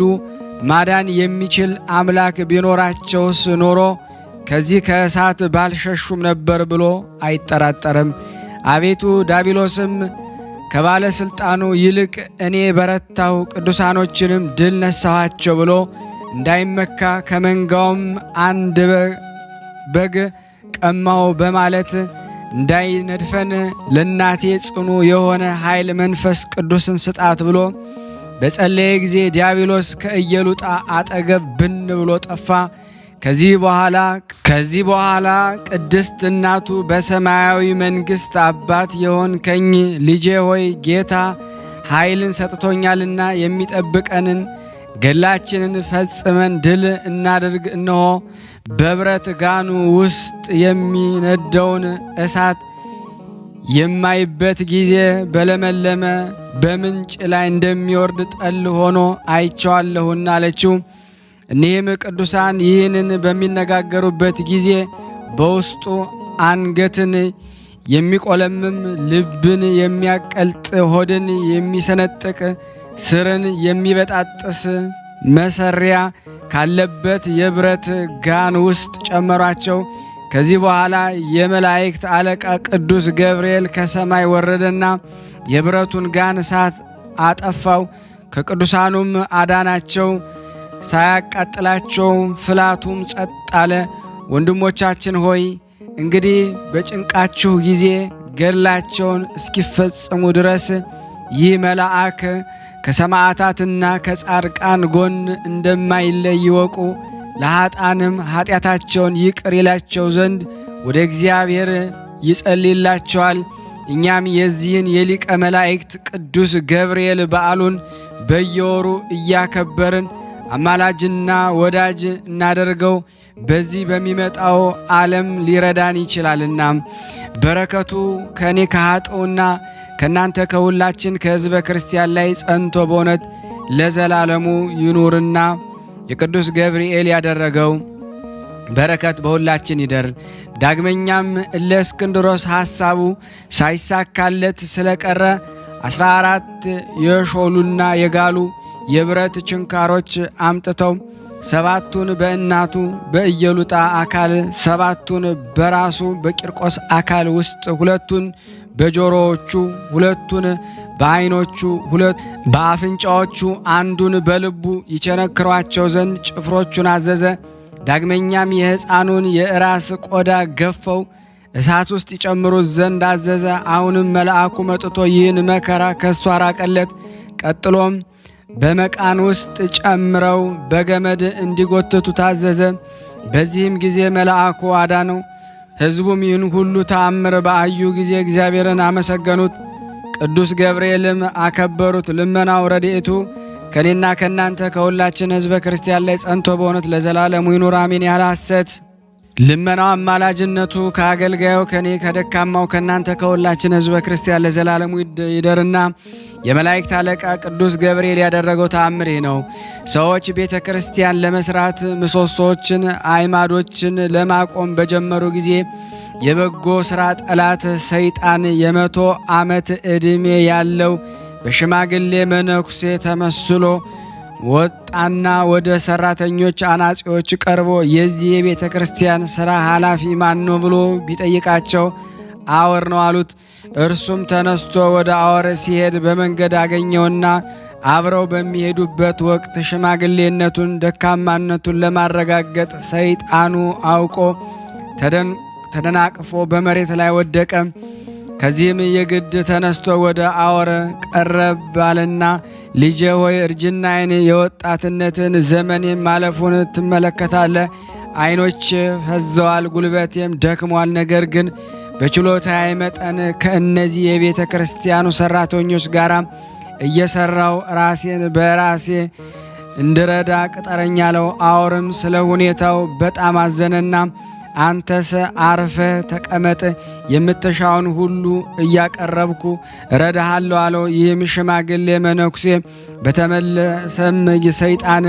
ማዳን የሚችል አምላክ ቢኖራቸውስ ኖሮ ከዚህ ከእሳት ባልሸሹም ነበር ብሎ አይጠራጠርም። አቤቱ ዳቢሎስም ከባለስልጣኑ ይልቅ እኔ በረታው፣ ቅዱሳኖችንም ድል ነሳኋቸው ብሎ እንዳይመካ ከመንጋውም አንድ በግ ቀማው በማለት እንዳይነድፈን ለእናቴ ጽኑ የሆነ ኃይል መንፈስ ቅዱስን ስጣት ብሎ በጸለየ ጊዜ ዲያብሎስ ከኢየሉጣ አጠገብ ብን ብሎ ጠፋ። ከዚህ በኋላ ቅድስት እናቱ በሰማያዊ መንግሥት አባት የሆንከኝ ልጄ ሆይ ጌታ ኃይልን ሰጥቶኛልና የሚጠብቀንን ገላችንን ፈጽመን ድል እናድርግ። እነሆ በብረት ጋኑ ውስጥ የሚነደውን እሳት የማይበት ጊዜ በለመለመ በምንጭ ላይ እንደሚወርድ ጠል ሆኖ አይቼዋለሁና አለችው። እኒህም ቅዱሳን ይህንን በሚነጋገሩበት ጊዜ በውስጡ አንገትን የሚቆለምም ልብን የሚያቀልጥ ሆድን የሚሰነጥቅ ስርን የሚበጣጥስ መሰሪያ ካለበት የብረት ጋን ውስጥ ጨመሯቸው። ከዚህ በኋላ የመላእክት አለቃ ቅዱስ ገብርኤል ከሰማይ ወረደና የብረቱን ጋን እሳት አጠፋው። ከቅዱሳኑም አዳናቸው፣ ሳያቃጥላቸው ፍላቱም ጸጥ አለ። ወንድሞቻችን ሆይ እንግዲህ በጭንቃችሁ ጊዜ ገድላቸውን እስኪፈጽሙ ድረስ ይህ መልአክ ከሰማዕታትና ከጻድቃን ጎን እንደማይለይ ይወቁ። ለኃጥአንም ኃጢአታቸውን ይቅር ይላቸው ዘንድ ወደ እግዚአብሔር ይጸልይላቸዋል። እኛም የዚህን የሊቀ መላእክት ቅዱስ ገብርኤል በዓሉን በየወሩ እያከበርን አማላጅና ወዳጅ እናደርገው። በዚህ በሚመጣው ዓለም ሊረዳን ይችላልና በረከቱ ከኔ ከኃጥኡና ከናንተ ከሁላችን ከሕዝበ ክርስቲያን ላይ ጸንቶ በእውነት ለዘላለሙ ይኑርና የቅዱስ ገብርኤል ያደረገው በረከት በሁላችን ይደር። ዳግመኛም እለእስክንድሮስ ሐሳቡ ሳይሳካለት ስለቀረ 14 የሾሉና የጋሉ የብረት ችንካሮች አምጥተው 7ቱን በእናቱ በኢየሉጣ አካል 7ቱን በራሱ በቂርቆስ አካል ውስጥ 2ቱን በጆሮዎቹ 2ቱን በዓይኖቹ 2 በአፍንጫዎቹ 1ዱን በልቡ ይቸነክሯቸው ዘንድ ጭፍሮቹን አዘዘ። ዳግመኛም የሕፃኑን የራስ ቆዳ ገፈው እሳት ውስጥ ይጨምሩት ዘንድ አዘዘ። አሁንም መልአኩ መጥቶ ይህን መከራ ከሱ አራቀለት። ቀጥሎም በመቃን ውስጥ ጨምረው በገመድ እንዲጎትቱ ታዘዘ። በዚህም ጊዜ መልአኩ አዳነው። ሕዝቡም ይህን ሁሉ ተአምር በአዩ ጊዜ እግዚአብሔርን አመሰገኑት፣ ቅዱስ ገብርኤልም አከበሩት። ልመናው ረድኤቱ ከኔና ከናንተ ከሁላችን ሕዝበ ክርስቲያን ላይ ጸንቶ በእውነት ለዘላለሙ ይኑር አሜን። ያለ ሐሰት ልመናው አማላጅነቱ ከአገልጋዩ ከኔ ከደካማው ከናንተ ከሁላችን ሕዝበ ክርስቲያን ለዘላለሙ ይደርና የመላእክት አለቃ ቅዱስ ገብርኤል ያደረገው ተአምር ነው። ሰዎች ቤተ ክርስቲያን ለመስራት ምሰሶችን አዕማዶችን ለማቆም በጀመሩ ጊዜ የበጎ ሥራ ጠላት ሰይጣን የ100 ዓመት ዕድሜ ያለው በሽማግሌ መነኩሴ ተመስሎ ወጣና ወደ ሰራተኞች አናጺዎች ቀርቦ የዚህ የቤተ ክርስቲያን ሥራ ኃላፊ ማን ነው ብሎ ቢጠይቃቸው አወር ነው አሉት። እርሱም ተነስቶ ወደ አወር ሲሄድ በመንገድ አገኘውና አብረው በሚሄዱበት ወቅት ሽማግሌነቱን ደካማነቱን ለማረጋገጥ ሰይጣኑ አውቆ ተደናቅፎ በመሬት ላይ ወደቀ። ከዚህም የግድ ተነስቶ ወደ አወር ቀረብ ባለና ልጄ ሆይ እርጅናዬን የወጣትነትን ዘመኔ ማለፉን ትመለከታለህ። ዓይኖች ፈዘዋል፣ ጉልበቴም ደክሟል። ነገር ግን በችሎታዬ መጠን ከእነዚህ የቤተ ክርስቲያኑ ሰራተኞች ጋር እየሰራው ራሴን በራሴ እንድረዳ ቅጠረኝ አለው። አወርም ስለ ሁኔታው በጣም አዘነና አንተስ አርፈህ ተቀመጥ፣ የምትሻውን ሁሉ እያቀረብኩ ረዳሃለሁ አለው። ይህም ሽማግሌ መነኩሴ በተመለሰም ሰይጣን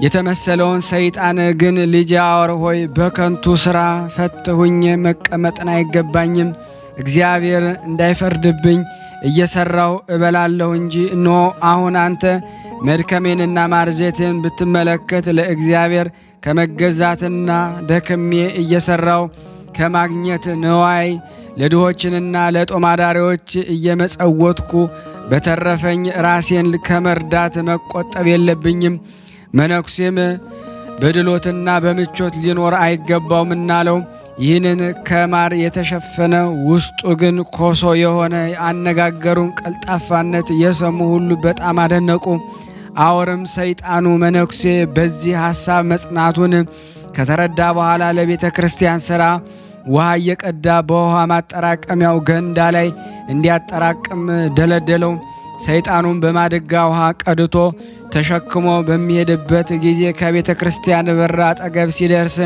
የተመሰለውን ሰይጣን ግን ልጄ አወር ሆይ በከንቱ ሥራ ፈት ሁኜ መቀመጥን አይገባኝም፣ እግዚአብሔር እንዳይፈርድብኝ እየሰራው እበላለሁ እንጂ እነሆ አሁን አንተ መድከሜንና ማርጀቴን ብትመለከት ለእግዚአብሔር ከመገዛትና ደክሜ እየሰራው ከማግኘት ንዋይ ለድሆችንና ለጦማዳሪዎች እየመጸወትኩ በተረፈኝ ራሴን ከመርዳት መቆጠብ የለብኝም። መነኩሴም በድሎትና በምቾት ሊኖር አይገባውም እናለው። ይህንን ከማር የተሸፈነ ውስጡ ግን ኮሶ የሆነ አነጋገሩን ቀልጣፋነት የሰሙ ሁሉ በጣም አደነቁ። አወርም ሰይጣኑ መነኩሴ በዚህ ሐሳብ መጽናቱን ከተረዳ በኋላ ለቤተ ክርስቲያን ሥራ ውሃ እየቀዳ በውሃ ማጠራቀሚያው ገንዳ ላይ እንዲያጠራቅም ደለደለው። ሰይጣኑም በማድጋ ውሃ ቀድቶ ተሸክሞ በሚሄድበት ጊዜ ከቤተ ክርስቲያን በር አጠገብ ሲደርስ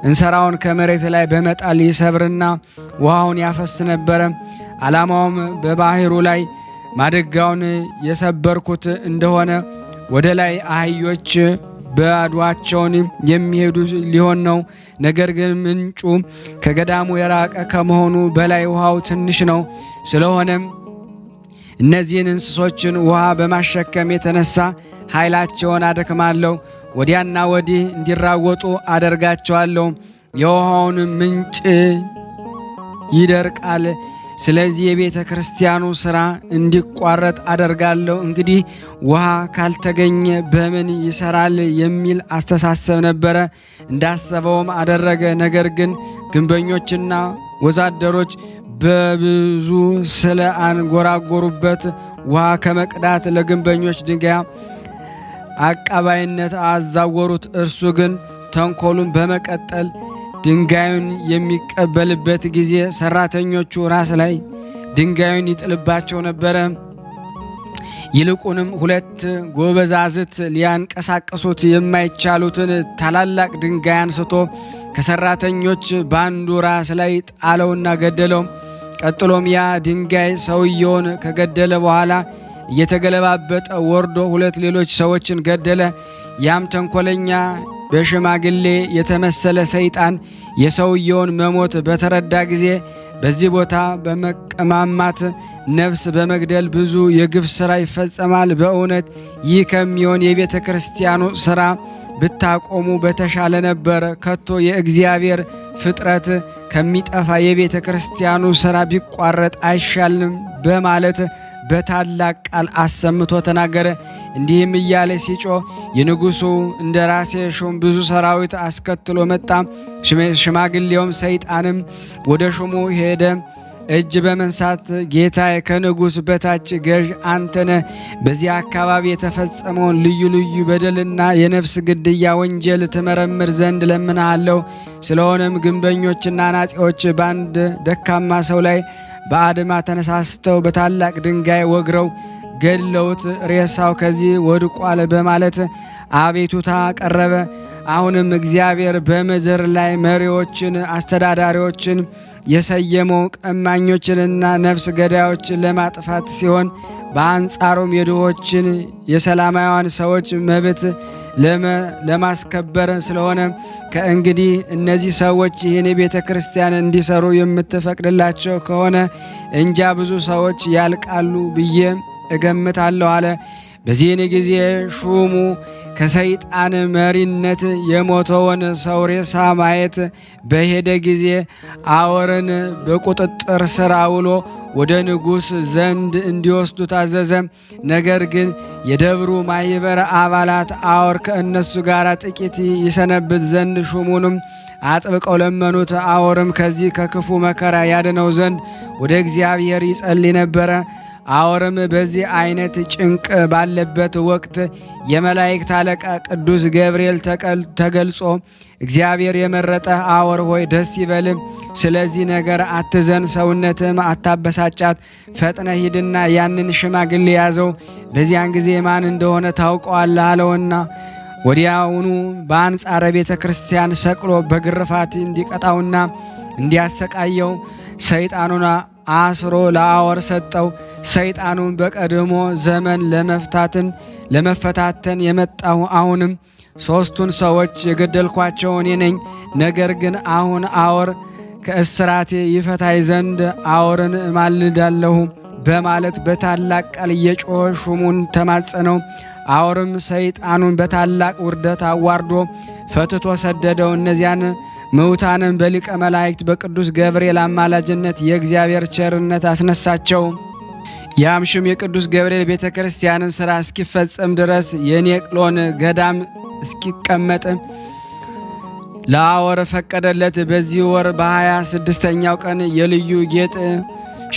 እንሰራውን ከመሬት ላይ በመጣል ይሰብርና ውሃውን ያፈስ ነበረ። ዓላማውም በባህሩ ላይ ማድጋውን የሰበርኩት እንደሆነ ወደ ላይ አህዮች ባዷቸውን የሚሄዱ ሊሆን ነው። ነገር ግን ምንጩ ከገዳሙ የራቀ ከመሆኑ በላይ ውሃው ትንሽ ነው። ስለሆነም እነዚህን እንስሶችን ውሃ በማሸከም የተነሳ ኃይላቸውን አደክማለሁ፣ ወዲያና ወዲህ እንዲራወጡ አደርጋቸዋለሁ። የውሃውን ምንጭ ይደርቃል። ስለዚህ የቤተ ክርስቲያኑ ሥራ እንዲቋረጥ አደርጋለሁ። እንግዲህ ውሃ ካልተገኘ በምን ይሰራል የሚል አስተሳሰብ ነበረ። እንዳሰበውም አደረገ። ነገር ግን ግንበኞችና ወዛደሮች በብዙ ስለ አንጎራጎሩበት ውሃ ከመቅዳት ለግንበኞች ድንጋይ አቃባይነት አዛወሩት። እርሱ ግን ተንኮሉን በመቀጠል ድንጋዩን የሚቀበልበት ጊዜ ሰራተኞቹ ራስ ላይ ድንጋዩን ይጥልባቸው ነበረ። ይልቁንም ሁለት ጎበዛዝት ሊያንቀሳቅሱት የማይቻሉትን ታላላቅ ድንጋይ አንስቶ ከሰራተኞች በአንዱ ራስ ላይ ጣለውና ገደለው። ቀጥሎም ያ ድንጋይ ሰውየውን ከገደለ በኋላ እየተገለባበጠ ወርዶ ሁለት ሌሎች ሰዎችን ገደለ። ያም ተንኮለኛ በሽማግሌ የተመሰለ ሰይጣን የሰውየውን መሞት በተረዳ ጊዜ በዚህ ቦታ በመቀማማት ነፍስ በመግደል ብዙ የግፍ ሥራ ይፈጸማል። በእውነት ይህ ከሚሆን የቤተ ክርስቲያኑ ሥራ ብታቆሙ በተሻለ ነበር። ከቶ የእግዚአብሔር ፍጥረት ከሚጠፋ የቤተ ክርስቲያኑ ሥራ ቢቋረጥ አይሻልም በማለት በታላቅ ቃል አሰምቶ ተናገረ። እንዲህም እያለ ሲጮህ የንጉሡ እንደራሴ ሹም ብዙ ሰራዊት አስከትሎ መጣ። ሽማግሌውም ሰይጣንም ወደ ሹሙ ሄደ። እጅ በመንሳት ጌታዬ፣ ከንጉሥ በታች ገዥ አንተነ በዚህ አካባቢ የተፈጸመውን ልዩ ልዩ በደልና የነፍስ ግድያ ወንጀል ትመረምር ዘንድ ለምንሃለሁ። ስለሆነም ግንበኞችና አናጺዎች በአንድ ደካማ ሰው ላይ በአድማ ተነሳስተው በታላቅ ድንጋይ ወግረው ገድለውት ሬሳው ከዚህ ወድቋል በማለት አቤቱታ ቀረበ። አሁንም እግዚአብሔር በምድር ላይ መሪዎችን፣ አስተዳዳሪዎችን የሰየመው ቀማኞችንና ነፍስ ገዳዮችን ለማጥፋት ሲሆን በአንጻሩም የድሆችን የሰላማውያን ሰዎች መብት ለማስከበር ስለሆነ ከእንግዲህ እነዚህ ሰዎች ይህን ቤተ ክርስቲያን እንዲሰሩ የምትፈቅድላቸው ከሆነ እንጃ ብዙ ሰዎች ያልቃሉ ብዬ እገምታለሁ አለ። በዚህን ጊዜ ሹሙ ከሰይጣን መሪነት የሞተውን ሰው ሬሳ ማየት በሄደ ጊዜ አወርን በቁጥጥር ስር አውሎ ወደ ንጉሥ ዘንድ እንዲወስዱ ታዘዘ። ነገር ግን የደብሩ ማኅበር አባላት አወር ከእነሱ ጋር ጥቂት ይሰነብት ዘንድ ሹሙንም አጥብቀው ለመኑት። አወርም ከዚህ ከክፉ መከራ ያድነው ዘንድ ወደ እግዚአብሔር ይጸልይ ነበረ። አወርም በዚህ አይነት ጭንቅ ባለበት ወቅት የመላእክት አለቃ ቅዱስ ገብርኤል ተገልጾ እግዚአብሔር የመረጠ አወር ሆይ ደስ ይበልም፣ ስለዚህ ነገር አትዘን፣ ሰውነትም አታበሳጫት፣ ፈጥነ ሂድና ያንን ሽማግሌ ያዘው፣ በዚያን ጊዜ ማን እንደሆነ ታውቀዋለህ አለውና ወዲያውኑ በአንጻረ ቤተ ክርስቲያን ሰቅሎ በግርፋት እንዲቀጣውና እንዲያሰቃየው ሰይጣኑን አስሮ ለአወር ሰጠው። ሰይጣኑን በቀድሞ ዘመን ለመፈታተን የመጣሁ አሁንም ሦስቱን ሰዎች የገደልኳቸው እኔ ነኝ። ነገር ግን አሁን አወር ከእስራቴ ይፈታይ ዘንድ አወርን እማልዳለሁ በማለት በታላቅ ቃል እየጮኸ ሹሙን ተማጸነው። አወርም ሰይጣኑን በታላቅ ውርደት አዋርዶ ፈትቶ ሰደደው። እነዚያን ምውታንን በሊቀ መላእክት በቅዱስ ገብርኤል አማላጅነት የእግዚአብሔር ቸርነት አስነሳቸው። ያምሽም የቅዱስ ገብርኤል ቤተ ክርስቲያንን ሥራ እስኪፈጸም ድረስ የኔቅሎን ገዳም እስኪቀመጥ ለአወር ፈቀደለት። በዚህ ወር በ26ኛው ቀን የልዩ ጌጥ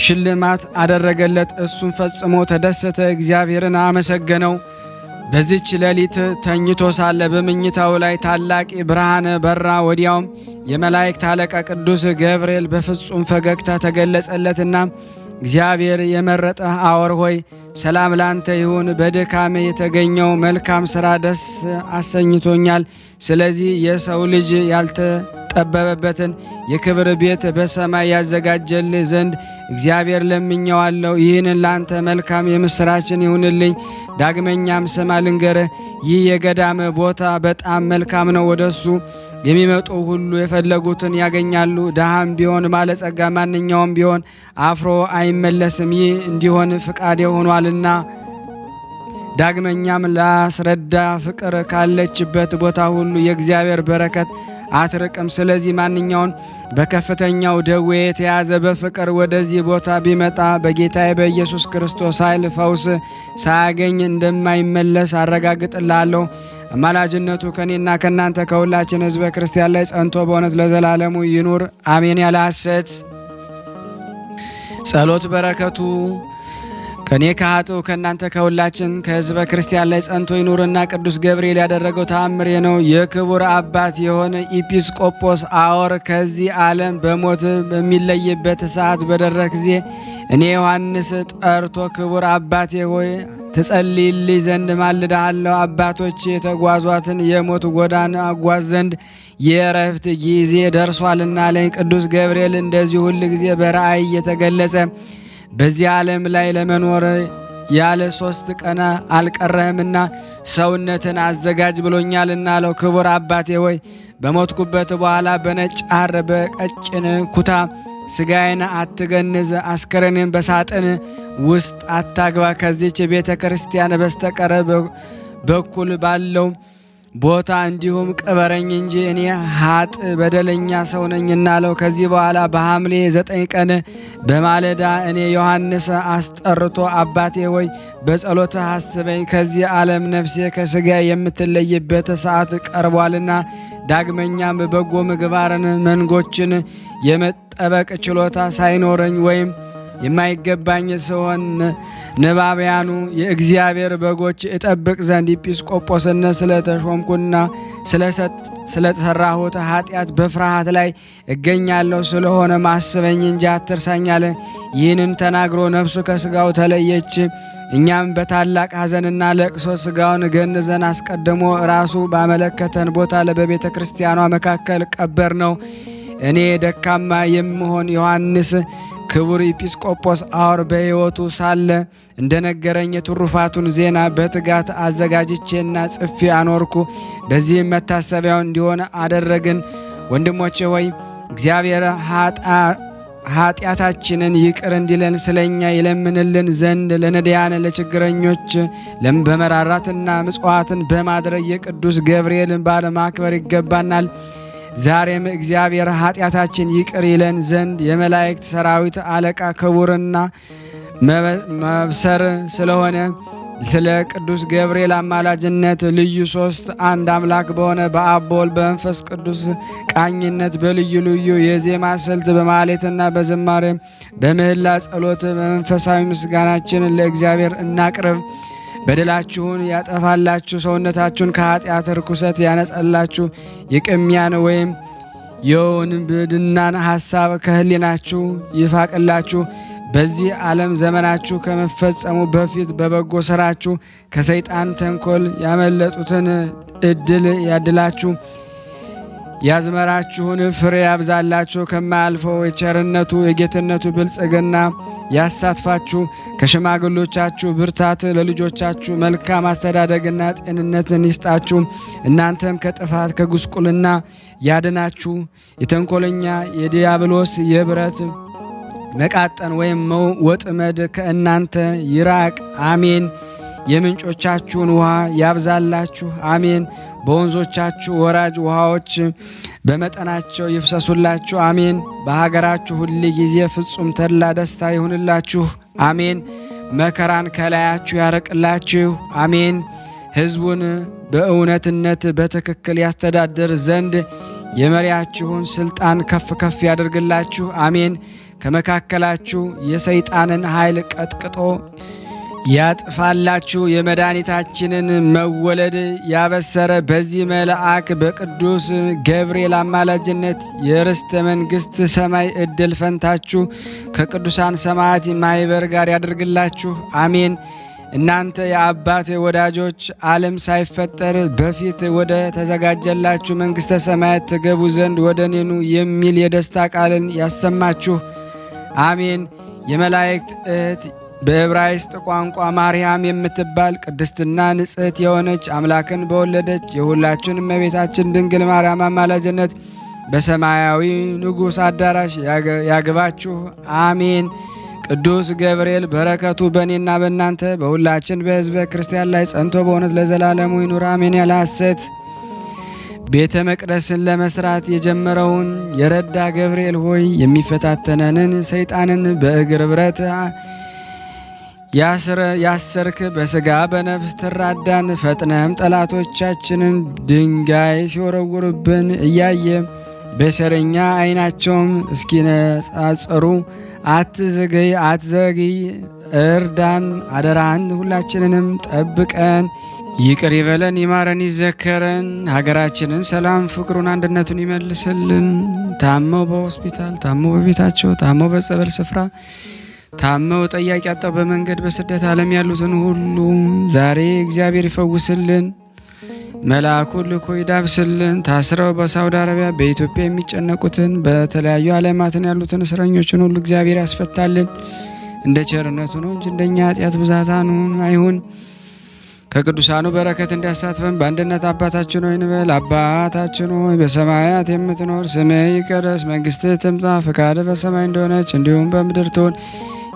ሽልማት አደረገለት። እሱም ፈጽሞ ተደሰተ፣ እግዚአብሔርን አመሰገነው። በዚች ሌሊት ተኝቶ ሳለ በመኝታው ላይ ታላቅ ብርሃን በራ። ወዲያውም የመላእክት አለቃ ቅዱስ ገብርኤል በፍጹም ፈገግታ ተገለጸለትና እግዚአብሔር የመረጠ አወር ሆይ ሰላም ላንተ ይሁን። በድካሜ የተገኘው መልካም ሥራ ደስ አሰኝቶኛል። ስለዚህ የሰው ልጅ የሚጠበበበትን የክብር ቤት በሰማይ ያዘጋጀልህ ዘንድ እግዚአብሔር ለምኜዋለሁ። ይህንን ላንተ መልካም የምስራችን ይሁንልኝ። ዳግመኛም ስማ ልንገርህ፣ ይህ የገዳም ቦታ በጣም መልካም ነው። ወደሱ የሚመጡ ሁሉ የፈለጉትን ያገኛሉ። ድሃም ቢሆን ባለጸጋ፣ ማንኛውም ቢሆን አፍሮ አይመለስም። ይህ እንዲሆን ፍቃዴ ሆኗልና። ዳግመኛም ላስረዳ፣ ፍቅር ካለችበት ቦታ ሁሉ የእግዚአብሔር በረከት አትርቅም። ስለዚህ ማንኛውን በከፍተኛው ደዌ የተያዘ በፍቅር ወደዚህ ቦታ ቢመጣ በጌታዬ በኢየሱስ ክርስቶስ ኃይል ፈውስ ሳያገኝ እንደማይመለስ አረጋግጥላለሁ። አማላጅነቱ ከኔና ከናንተ ከሁላችን ሕዝበ ክርስቲያን ላይ ጸንቶ በእውነት ለዘላለሙ ይኑር አሜን። ያለ ሐሰት ጸሎት በረከቱ ከኔ ከኃጥኡ ከእናንተ ከሁላችን ከሕዝበ ክርስቲያን ላይ ጸንቶ ይኑርና ቅዱስ ገብርኤል ያደረገው ተአምሬ ነው። የክቡር አባት የሆነ ኢጲስቆጶስ አወር ከዚህ ዓለም በሞት በሚለይበት ሰዓት በደረሰ ጊዜ እኔ ዮሐንስ ጠርቶ ክቡር አባቴ ሆይ ትጸልይልኝ ዘንድ ማልድሃለሁ። አባቶች የተጓዟትን የሞት ጎዳና አጓዝ ዘንድ የእረፍት ጊዜ ደርሷልና አለኝ። ቅዱስ ገብርኤል እንደዚህ ሁል ጊዜ በራእይ የተገለጸ በዚህ ዓለም ላይ ለመኖር ያለ 3 ቀን አልቀረህምና ሰውነትን አዘጋጅ ብሎኛልና አለው። ክቡር አባቴ ሆይ በሞትኩበት በኋላ በነጭ ሐር በቀጭን ኩታ ስጋዬን አትገንዝ፣ አስከሬኔን በሳጥን ውስጥ አታግባ። ከዚች ቤተ ክርስቲያን በስተቀር በኩል ባለው ቦታ እንዲሁም ቅበረኝ እንጂ እኔ ኃጥ በደለኛ ሰው ነኝና አለው። ከዚህ በኋላ በሐምሌ 9 ቀን በማለዳ እኔ ዮሐንስ አስጠርቶ አባቴ ሆይ በጸሎት አስበኝ፣ ከዚህ ዓለም ነፍሴ ከስጋ የምትለይበት ሰዓት ቀርቧልና ዳግመኛም በጎ ምግባርን መንጎችን የመጠበቅ ችሎታ ሳይኖረኝ ወይም የማይገባኝ ሲሆን ነባቢያኑ የእግዚአብሔር በጎች እጠብቅ ዘንድ ኢጲስቆጶስነት ስለተሾምኩና ስለተሰራሁት ኃጢአት በፍርሃት ላይ እገኛለሁ። ስለሆነ ማስበኝ እንጂ አትርሳኝ አለ። ይህንን ተናግሮ ነፍሱ ከስጋው ተለየች። እኛም በታላቅ ሐዘንና ለቅሶ ስጋውን ገንዘን አስቀድሞ ራሱ ባመለከተን ቦታ በቤተ ክርስቲያኗ መካከል ቀበር ነው። እኔ ደካማ የምሆን ዮሐንስ ክቡር ኢጲስቆጶስ አውር በሕይወቱ ሳለ እንደነገረኝ የትሩፋቱን ዜና በትጋት አዘጋጅቼና ጽፌ አኖርኩ። በዚህም መታሰቢያው እንዲሆን አደረግን። ወንድሞቼ ሆይ እግዚአብሔር ኃጢአታችንን ይቅር እንዲለን ስለኛ ይለምንልን ዘንድ ለነዳያን ለችግረኞች በመራራትና ምጽዋትን በማድረግ የቅዱስ ገብርኤልን በዓል ማክበር ይገባናል። ዛሬም እግዚአብሔር ኃጢአታችን ይቅር ይለን ዘንድ የመላእክት ሰራዊት አለቃ ክቡርና መብሰር ስለሆነ ስለ ቅዱስ ገብርኤል አማላጅነት ልዩ 3 አንድ አምላክ በሆነ በአብ በወልድ በመንፈስ ቅዱስ ቃኝነት በልዩ ልዩ የዜማ ስልት በማሌትና በዝማሬ በምህላ ጸሎት በመንፈሳዊ ምስጋናችንን ለእግዚአብሔር እናቅርብ። በደላችሁን ያጠፋላችሁ፣ ሰውነታችሁን ከኃጢአት ርኩሰት ያነጸላችሁ፣ የቅሚያን ወይም የውንብድናን ሐሳብ ከህሊናችሁ ይፋቅላችሁ። በዚህ ዓለም ዘመናችሁ ከመፈጸሙ በፊት በበጎ ሥራችሁ ከሰይጣን ተንኮል ያመለጡትን እድል ያድላችሁ። ያዝመራችሁን ፍሬ ያብዛላችሁ። ከማያልፈው የቸርነቱ የጌትነቱ ብልጽግና ያሳትፋችሁ። ከሽማግሎቻችሁ ብርታት ለልጆቻችሁ መልካም አስተዳደግና ጤንነትን ይስጣችሁ። እናንተም ከጥፋት ከጉስቁልና ያድናችሁ። የተንኮለኛ የዲያብሎስ የብረት መቃጠን ወይም ወጥመድ ከእናንተ ይራቅ። አሜን። የምንጮቻችሁን ውሃ ያብዛላችሁ። አሜን። በወንዞቻችሁ ወራጅ ውሃዎች በመጠናቸው ይፍሰሱላችሁ። አሜን። በሀገራችሁ ሁል ጊዜ ፍጹም ተድላ ደስታ ይሁንላችሁ። አሜን። መከራን ከላያችሁ ያርቅላችሁ። አሜን። ሕዝቡን በእውነትነት በትክክል ያስተዳድር ዘንድ የመሪያችሁን ስልጣን ከፍ ከፍ ያደርግላችሁ። አሜን። ከመካከላችሁ የሰይጣንን ኃይል ቀጥቅጦ ያጥፋላችሁ። የመድኃኒታችንን መወለድ ያበሰረ በዚህ መልአክ በቅዱስ ገብርኤል አማላጅነት የርስተ መንግሥት ሰማይ ዕድል ፈንታችሁ ከቅዱሳን ሰማዕታት ማኅበር ጋር ያደርግላችሁ። አሜን። እናንተ የአባቴ ወዳጆች ዓለም ሳይፈጠር በፊት ወደ ተዘጋጀላችሁ መንግሥተ ሰማያት ትገቡ ዘንድ ወደ እኔ ኑ የሚል የደስታ ቃልን ያሰማችሁ አሜን። የመላእክት እህት በዕብራይስጥ ቋንቋ ማርያም የምትባል ቅድስትና ንጽሕት የሆነች አምላክን በወለደች የሁላችን እመቤታችን ድንግል ማርያም አማላጅነት በሰማያዊ ንጉሥ አዳራሽ ያግባችሁ አሜን። ቅዱስ ገብርኤል በረከቱ በእኔና በእናንተ በሁላችን በሕዝበ ክርስቲያን ላይ ጸንቶ በእውነት ለዘላለሙ ይኑር አሜን። ያለ ሐሰት ቤተ መቅደስን ለመስራት የጀመረውን የረዳ ገብርኤል ሆይ የሚፈታተነንን ሰይጣንን በእግር ብረት ያሰርክ በሥጋ በነፍስ ትራዳን ፈጥነህም ጠላቶቻችንን ድንጋይ ሲወረውርብን እያየ በሰረኛ ዓይናቸውም እስኪነጻጸሩ አትዘግይ እርዳን አደራን። ሁላችንንም ጠብቀን ይቅር ይበለን ይማረን ይዘከረን። ሀገራችንን ሰላም ፍቅሩን አንድነቱን ይመልስልን። ታመው በሆስፒታል ታመው በቤታቸው ታመው በጸበል ስፍራ ታመው ጠያቂ አጣው በመንገድ በስደት ዓለም ያሉትን ሁሉ ዛሬ እግዚአብሔር ይፈውስልን። መልአኩን ልኮ ይዳብስልን። ታስረው በሳውዲ አረቢያ በኢትዮጵያ የሚጨነቁትን በተለያዩ ዓለማትን ያሉትን እስረኞችን ሁሉ እግዚአብሔር ያስፈታልን። እንደ ቸርነቱ ነው እንጂ እንደኛ ኃጢአት ብዛት አይሁን። ከቅዱሳኑ በረከት እንዲያሳትፈን በአንድነት አባታችን ሆይ እንበል። አባታችን ሆይ በሰማያት የምትኖር ስምህ ይቀደስ፣ መንግስትህ ትምጣ፣ ፈቃድህ በሰማይ እንደሆነች እንዲሁም በምድር ትሁን።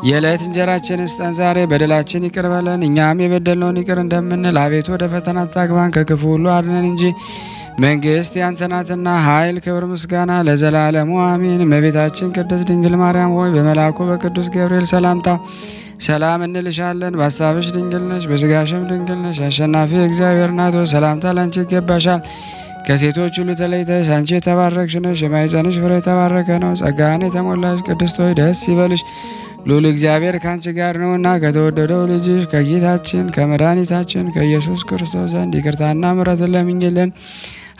የዕለት እንጀራችንን ስጠን ዛሬ፣ በደላችን ይቅር በለን እኛም የበደልነውን ይቅር እንደምንል፣ አቤቱ ወደ ፈተና አታግባን ከክፉ ሁሉ አድነን እንጂ መንግስት ያንተ ናትና ኃይል፣ ክብር፣ ምስጋና ለዘላለሙ አሜን። እመቤታችን ቅድስት ድንግል ማርያም ሆይ በመልአኩ በቅዱስ ገብርኤል ሰላምታ ሰላም እንልሻለን። በሀሳብሽ ድንግል ነሽ፣ በስጋሽም ድንግል ነሽ። አሸናፊ እግዚአብሔር እናት ሆይ ሰላምታ ላንቺ ይገባሻል። ከሴቶች ሁሉ ተለይተሽ አንቺ የተባረክሽ ነሽ፣ የማኅፀንሽ ፍሬ የተባረከ ነው። ጸጋን የተሞላሽ ቅድስት ሆይ ደስ ይበልሽ፣ ልዑል እግዚአብሔር ከአንቺ ጋር ነውና ከተወደደው ልጅሽ ከጌታችን ከመድኃኒታችን ከኢየሱስ ክርስቶስ ዘንድ ይቅርታና ምሕረትን ለምኝልን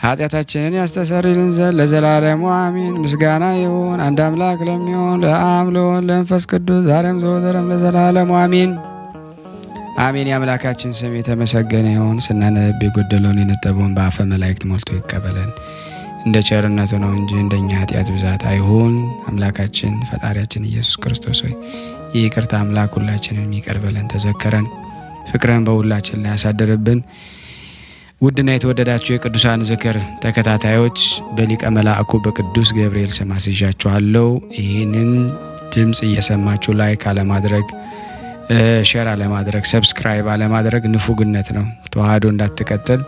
ኃጢአታችንን ያስተሰርይልን ዘንድ ለዘላለሙ አሜን። ምስጋና ይሁን አንድ አምላክ ለሚሆን ለአብ ለወልድ ለመንፈስ ቅዱስ ዛሬም ዘወትርም ለዘላለሙ አሜን አሜን። የአምላካችን ስም የተመሰገነ ይሁን። ስናነብ የጎደለውን የነጠበውን በአፈ መላእክት ሞልቶ ይቀበለን። እንደ ቸርነቱ ነው እንጂ እንደኛ ኃጢአት ብዛት አይሁን። አምላካችን ፈጣሪያችን ኢየሱስ ክርስቶስ ሆይ ይቅርታ አምላክ ሁላችንን ይቅር በለን፣ ተዘከረን፣ ፍቅረን በሁላችን ላይ ያሳድርብን። ውድና የተወደዳችሁ የቅዱሳን ዝክር ተከታታዮች በሊቀ መላእኩ በቅዱስ ገብርኤል ስም አስይዣችኋለሁ። ይህንን ድምፅ እየሰማችሁ ላይክ አለማድረግ፣ ሼር አለማድረግ፣ ሰብስክራይብ አለማድረግ ንፉግነት ነው። ተዋህዶ እንዳትቀጥል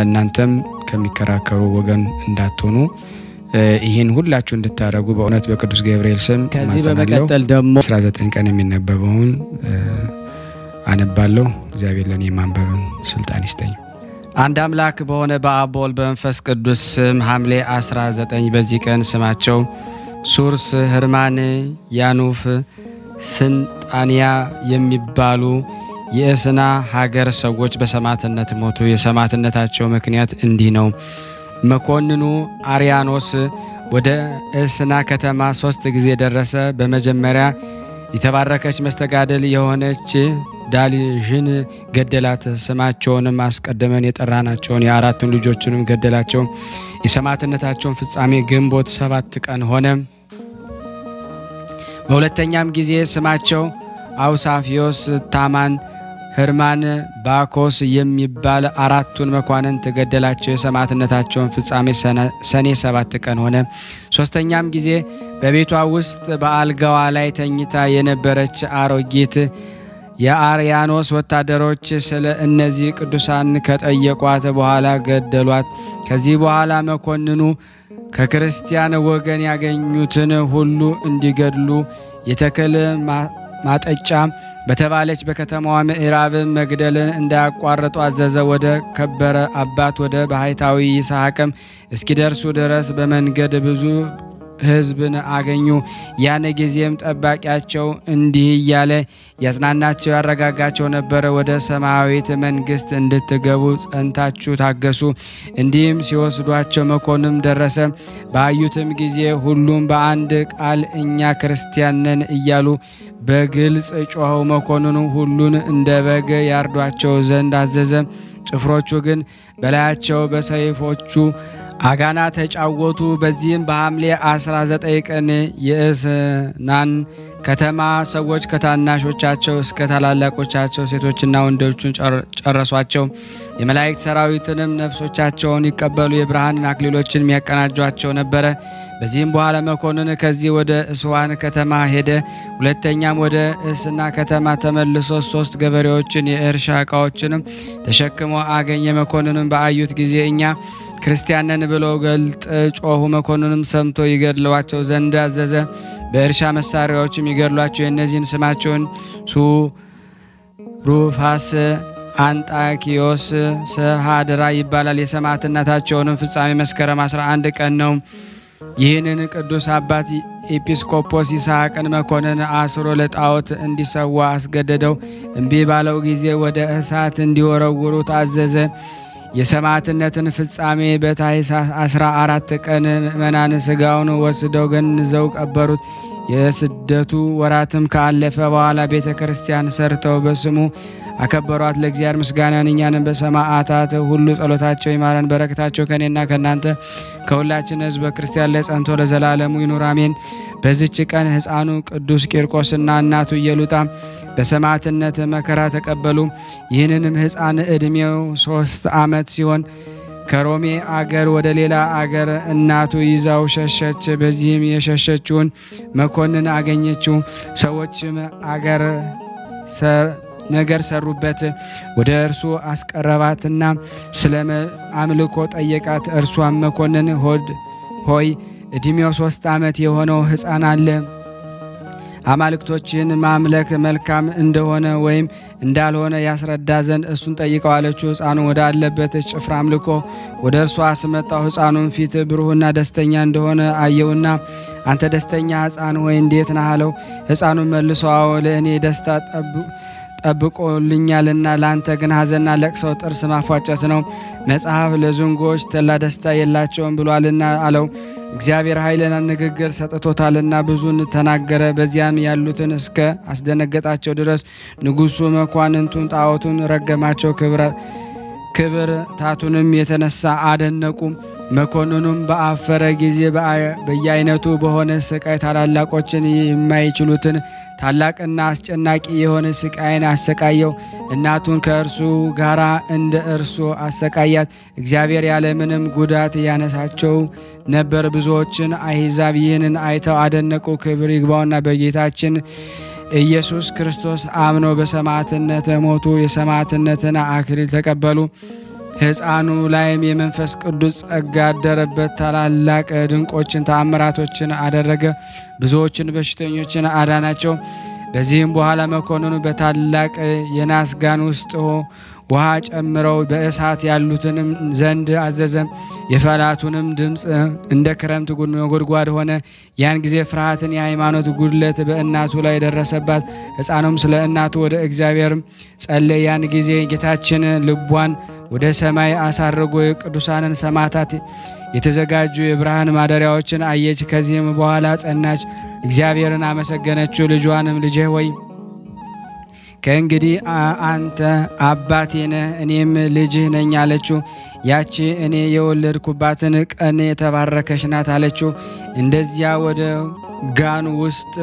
እናንተም ከሚከራከሩ ወገን እንዳትሆኑ ይህን ሁላችሁ እንድታደርጉ በእውነት በቅዱስ ገብርኤል ስም ከዚህ በመቀጠል ደግሞ 19 ቀን የሚነበበውን አነባለሁ። እግዚአብሔር ለእኔ ማንበብን ስልጣን ይስጠኝ። አንድ አምላክ በሆነ በአብ በወልድ በመንፈስ ቅዱስ ስም ሐምሌ 19 በዚህ ቀን ስማቸው ሱርስ፣ ህርማን፣ ያኑፍ፣ ስንጣንያ የሚባሉ የእስና ሀገር ሰዎች በሰማዕትነት ሞቱ። የሰማዕትነታቸው ምክንያት እንዲህ ነው። መኮንኑ አርያኖስ ወደ እስና ከተማ 3 ጊዜ ደረሰ። በመጀመሪያ የተባረከች መስተጋደል የሆነች ዳልዥን ገደላት። ስማቸውንም አስቀድመን የጠራናቸውን የአራቱን ልጆችንም ገደላቸው። የሰማዕትነታቸውን ፍጻሜ ግንቦት 7 ቀን ሆነ። በሁለተኛም ጊዜ ስማቸው አውሳፊዮስ፣ ታማን፣ ህርማን፣ ባኮስ የሚባል አራቱን መኳንንት ገደላቸው። የሰማዕትነታቸውን ፍጻሜ ሰኔ 7 ቀን ሆነ። ሶስተኛም ጊዜ በቤቷ ውስጥ በአልጋዋ ላይ ተኝታ የነበረች አሮጊት የአርያኖስ ወታደሮች ስለ እነዚህ ቅዱሳን ከጠየቋት በኋላ ገደሏት። ከዚህ በኋላ መኮንኑ ከክርስቲያን ወገን ያገኙትን ሁሉ እንዲገድሉ የተክል ማጠጫ በተባለች በከተማዋ ምዕራብ መግደልን እንዳያቋርጡ አዘዘ። ወደ ከበረ አባት ወደ ባሕታዊ ይስሐቅም እስኪደርሱ ድረስ በመንገድ ብዙ ሕዝብን አገኙ። ያን ጊዜም ጠባቂያቸው እንዲህ እያለ ያጽናናቸው ያረጋጋቸው ነበረ። ወደ ሰማያዊት መንግሥት እንድትገቡ ጸንታችሁ ታገሱ። እንዲህም ሲወስዷቸው መኮንን ደረሰ። ባዩትም ጊዜ ሁሉም በአንድ ቃል እኛ ክርስቲያን ነን እያሉ በግልጽ ጮኸው። መኮንኑ ሁሉን እንደ በግ ያርዷቸው ዘንድ አዘዘ። ጭፍሮቹ ግን በላያቸው በሰይፎቹ አጋና ተጫወቱ። በዚህም በሐምሌ 19 ቀን የእስናን ከተማ ሰዎች ከታናሾቻቸው እስከ ታላላቆቻቸው ሴቶችና ወንዶቹን ጨረሷቸው። የመላእክት ሰራዊትንም ነፍሶቻቸውን ይቀበሉ የብርሃንን አክሊሎችን የሚያቀናጇቸው ነበረ። በዚህም በኋላ መኮንን ከዚህ ወደ እስዋን ከተማ ሄደ። ሁለተኛም ወደ እስና ከተማ ተመልሶ 3 ገበሬዎችን የእርሻ ዕቃዎችንም ተሸክሞ አገኘ። መኮንንም በአዩት ጊዜ እኛ ክርስቲያን ነን ብለው ገልጥ ጮኹ። መኮንንም ሰምቶ ይገድሏቸው ዘንድ አዘዘ። በእርሻ መሳሪያዎችም ይገድሏቸው። የእነዚህን ስማቸውን ሩፋስ፣ አንጣኪዮስ፣ ሰሃድራ ይባላል። የሰማዕትነታቸውንም ፍጻሜ መስከረም 11 ቀን ነው። ይህንን ቅዱስ አባት ኤጲስቆጶስ ይስሐቅን መኮንን አስሮ ለጣዖት እንዲሰዋ አስገደደው። እምቢ ባለው ጊዜ ወደ እሳት እንዲወረውሩ ታዘዘ። የሰማዕትነትን ፍጻሜ በታኅሳስ 14 ቀን ምእመናን ሥጋውን ወስደው ገንዘው ቀበሩት። የስደቱ ወራትም ካለፈ በኋላ ቤተ ክርስቲያን ሰርተው በስሙ አከበሯት። ለእግዚአብሔር ምስጋናን እኛንም በሰማዕታት ሁሉ ጸሎታቸው ይማረን። በረከታቸው ከእኔና ከእናንተ ከሁላችን ሕዝበ ክርስቲያን ላይ ጸንቶ ለዘላለሙ ይኑር አሜን። በዚች ቀን ሕፃኑ ቅዱስ ቂርቆስና እናቱ ኢየሉጣ በሰማዕትነት መከራ ተቀበሉ። ይህንንም ሕፃን ዕድሜው 3 ዓመት ሲሆን ከሮሜ አገር ወደ ሌላ አገር እናቱ ይዛው ሸሸች። በዚህም የሸሸችውን መኮንን አገኘችው። ሰዎችም ነገር ሰሩበት። ወደ እርሱ አስቀረባትና ስለ አምልኮ ጠየቃት። እርሷም መኮንን ሆይ ዕድሜው 3 ዓመት የሆነው ሕፃን አለ። አማልክቶችን ማምለክ መልካም እንደሆነ ወይም እንዳልሆነ ያስረዳ ዘንድ እሱን ጠይቀው አለችው። ሕፃኑ ወደ አለበት ጭፍራ አምልኮ ወደ እርሷ አስመጣው። ሕፃኑን ፊት ብሩህና ደስተኛ እንደሆነ አየውና አንተ ደስተኛ ሕፃን ሆይ እንዴት ነህ አለው። ሕፃኑን መልሶ አዎ ለእኔ ደስታ ጠብቆልኛልና ለአንተ ግን ሐዘንና ለቅሰው ጥርስ ማፏጨት ነው። መጽሐፍ ለዝንጎች ተላ ደስታ የላቸውም ብሏልና አለው። እግዚአብሔር ኃይልና ንግግር ሰጥቶታልና ብዙን ተናገረ። በዚያም ያሉትን እስከ አስደነገጣቸው ድረስ ንጉሡ መኳንንቱን ጣዖቱን ረገማቸው። ክብርታቱንም የተነሳ አደነቁ። መኮንኑም በአፈረ ጊዜ በየአይነቱ በሆነ ስቃይ ታላላቆችን የማይችሉትን ታላቅና አስጨናቂ የሆነ ስቃይን አሰቃየው። እናቱን ከእርሱ ጋር እንደ እርሱ አሰቃያት። እግዚአብሔር ያለምንም ጉዳት ያነሳቸው ነበር። ብዙዎችን አሕዛብ ይህንን አይተው አደነቁ። ክብር ይግባውና በጌታችን ኢየሱስ ክርስቶስ አምነው በሰማዕትነት ሞቱ። የሰማዕትነትን አክሊል ተቀበሉ። ሕፃኑ ላይም የመንፈስ ቅዱስ ጸጋ አደረበት። ታላላቅ ድንቆችን ተአምራቶችን አደረገ። ብዙዎችን በሽተኞችን አዳናቸው። በዚህም በኋላ መኮንኑ በታላቅ የናስ ጋን ውስጥ ውሃ ጨምረው በእሳት ያሉትንም ዘንድ አዘዘ። የፈላቱንም ድምፅ እንደ ክረምት ነጎድጓድ ሆነ። ያን ጊዜ ፍርሃትን የሃይማኖት ጉድለት በእናቱ ላይ ደረሰባት። ሕፃኑም ስለ እናቱ ወደ እግዚአብሔር ጸለየ። ያን ጊዜ ጌታችን ልቧን ወደ ሰማይ አሳርጎ የቅዱሳንን ሰማዕታት የተዘጋጁ የብርሃን ማደሪያዎችን አየች። ከዚህም በኋላ ጸናች፣ እግዚአብሔርን አመሰገነችው። ልጇንም ልጄ ሆይ ከእንግዲህ አንተ አባቴ ነህ፣ እኔም ልጅህ ነኝ አለችው። ያቺ እኔ የወለድኩባትን ቀን የተባረከች ናት አለችው። እንደዚያ ወደ ጋኑ ውስጥ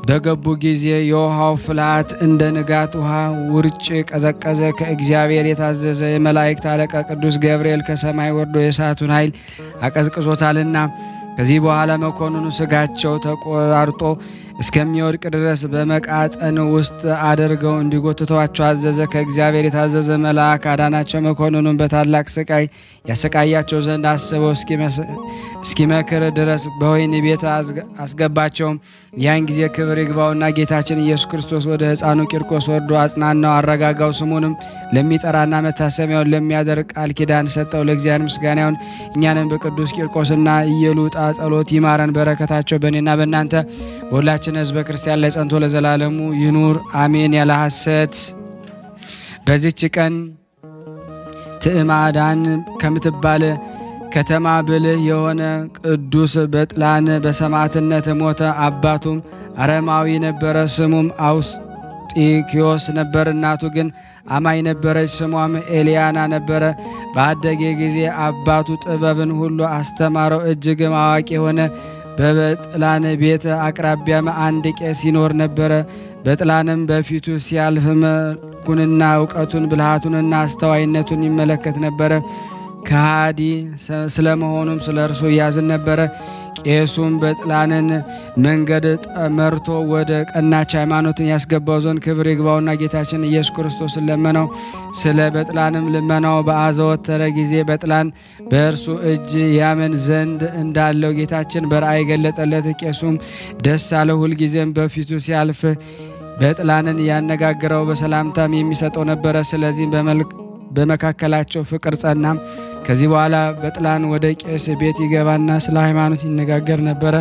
በገቡ ጊዜ የውሃው ፍልሃት እንደ ንጋት ውሃ ውርጭ ቀዘቀዘ። ከእግዚአብሔር የታዘዘ የመላእክት አለቃ ቅዱስ ገብርኤል ከሰማይ ወርዶ የእሳቱን ኃይል አቀዝቅዞታልና። ከዚህ በኋላ መኮንኑ ስጋቸው ተቆራርጦ እስከሚወድቅ ድረስ በመቃጠን ውስጥ አድርገው እንዲጎትቷቸው አዘዘ። ከእግዚአብሔር የታዘዘ መልአክ አዳናቸው። መኮንኑን በታላቅ ስቃይ ያሰቃያቸው ዘንድ አስበው እስኪመክር ድረስ በወህኒ ቤት አስገባቸው። ያን ጊዜ ክብር ይግባውና ጌታችን ኢየሱስ ክርስቶስ ወደ ሕፃኑ ቂርቆስ ወርዶ አጽናናው፣ አረጋጋው። ስሙንም ለሚጠራና መታሰቢያውን ለሚያደርግ ቃል ኪዳን ሰጠው። ለእግዚአብሔር ምስጋና ይሁን። እኛንም በቅዱስ ቂርቆስና ኢየሉጣ ጸሎት ይማረን። በረከታቸው በእኔና በእናንተ በሁላችን ሕዝበ ክርስቲያን ላይ ጸንቶ ለዘላለሙ ይኑር አሜን። ያለ ሐሰት በዚች ቀን ትዕማዳን ከምትባል ከተማ ብልህ የሆነ ቅዱስ በጥላን በሰማዕትነት ሞተ። አባቱም አረማዊ ነበረ፣ ስሙም አውስጢኪዮስ ነበር። እናቱ ግን አማኝ ነበረች፣ ስሟም ኤልያና ነበረ። በአደገ ጊዜ አባቱ ጥበብን ሁሉ አስተማረው፣ እጅግም አዋቂ ሆነ። በበጥላን ቤት አቅራቢያም አንድ ቄስ ይኖር ነበረ። በጥላንም በፊቱ ሲያልፍ መልኩንና እውቀቱን ብልሃቱንና አስተዋይነቱን ይመለከት ነበረ። ከሃዲ ስለመሆኑም ስለ እርሱ ያዝን ነበረ። ቄሱም በጥላንን መንገድ መርቶ ወደ ቀናች ሃይማኖትን ያስገባው ዘንድ ክብር ይግባውና ጌታችን ኢየሱስ ክርስቶስን ለመነው። ስለ በጥላንም ልመናው በአዘወተረ ጊዜ በጥላን በእርሱ እጅ ያምን ዘንድ እንዳለው ጌታችን በራእይ ገለጠለት። ቄሱም ደስ አለው። ሁልጊዜም በፊቱ ሲያልፍ በጥላንን ያነጋግረው በሰላምታም የሚሰጠው ነበረ። ስለዚህም በመካከላቸው ፍቅር ጸና። ከዚህ በኋላ በጥላን ወደ ቄስ ቤት ይገባና ስለ ሃይማኖት ይነጋገር ነበረ።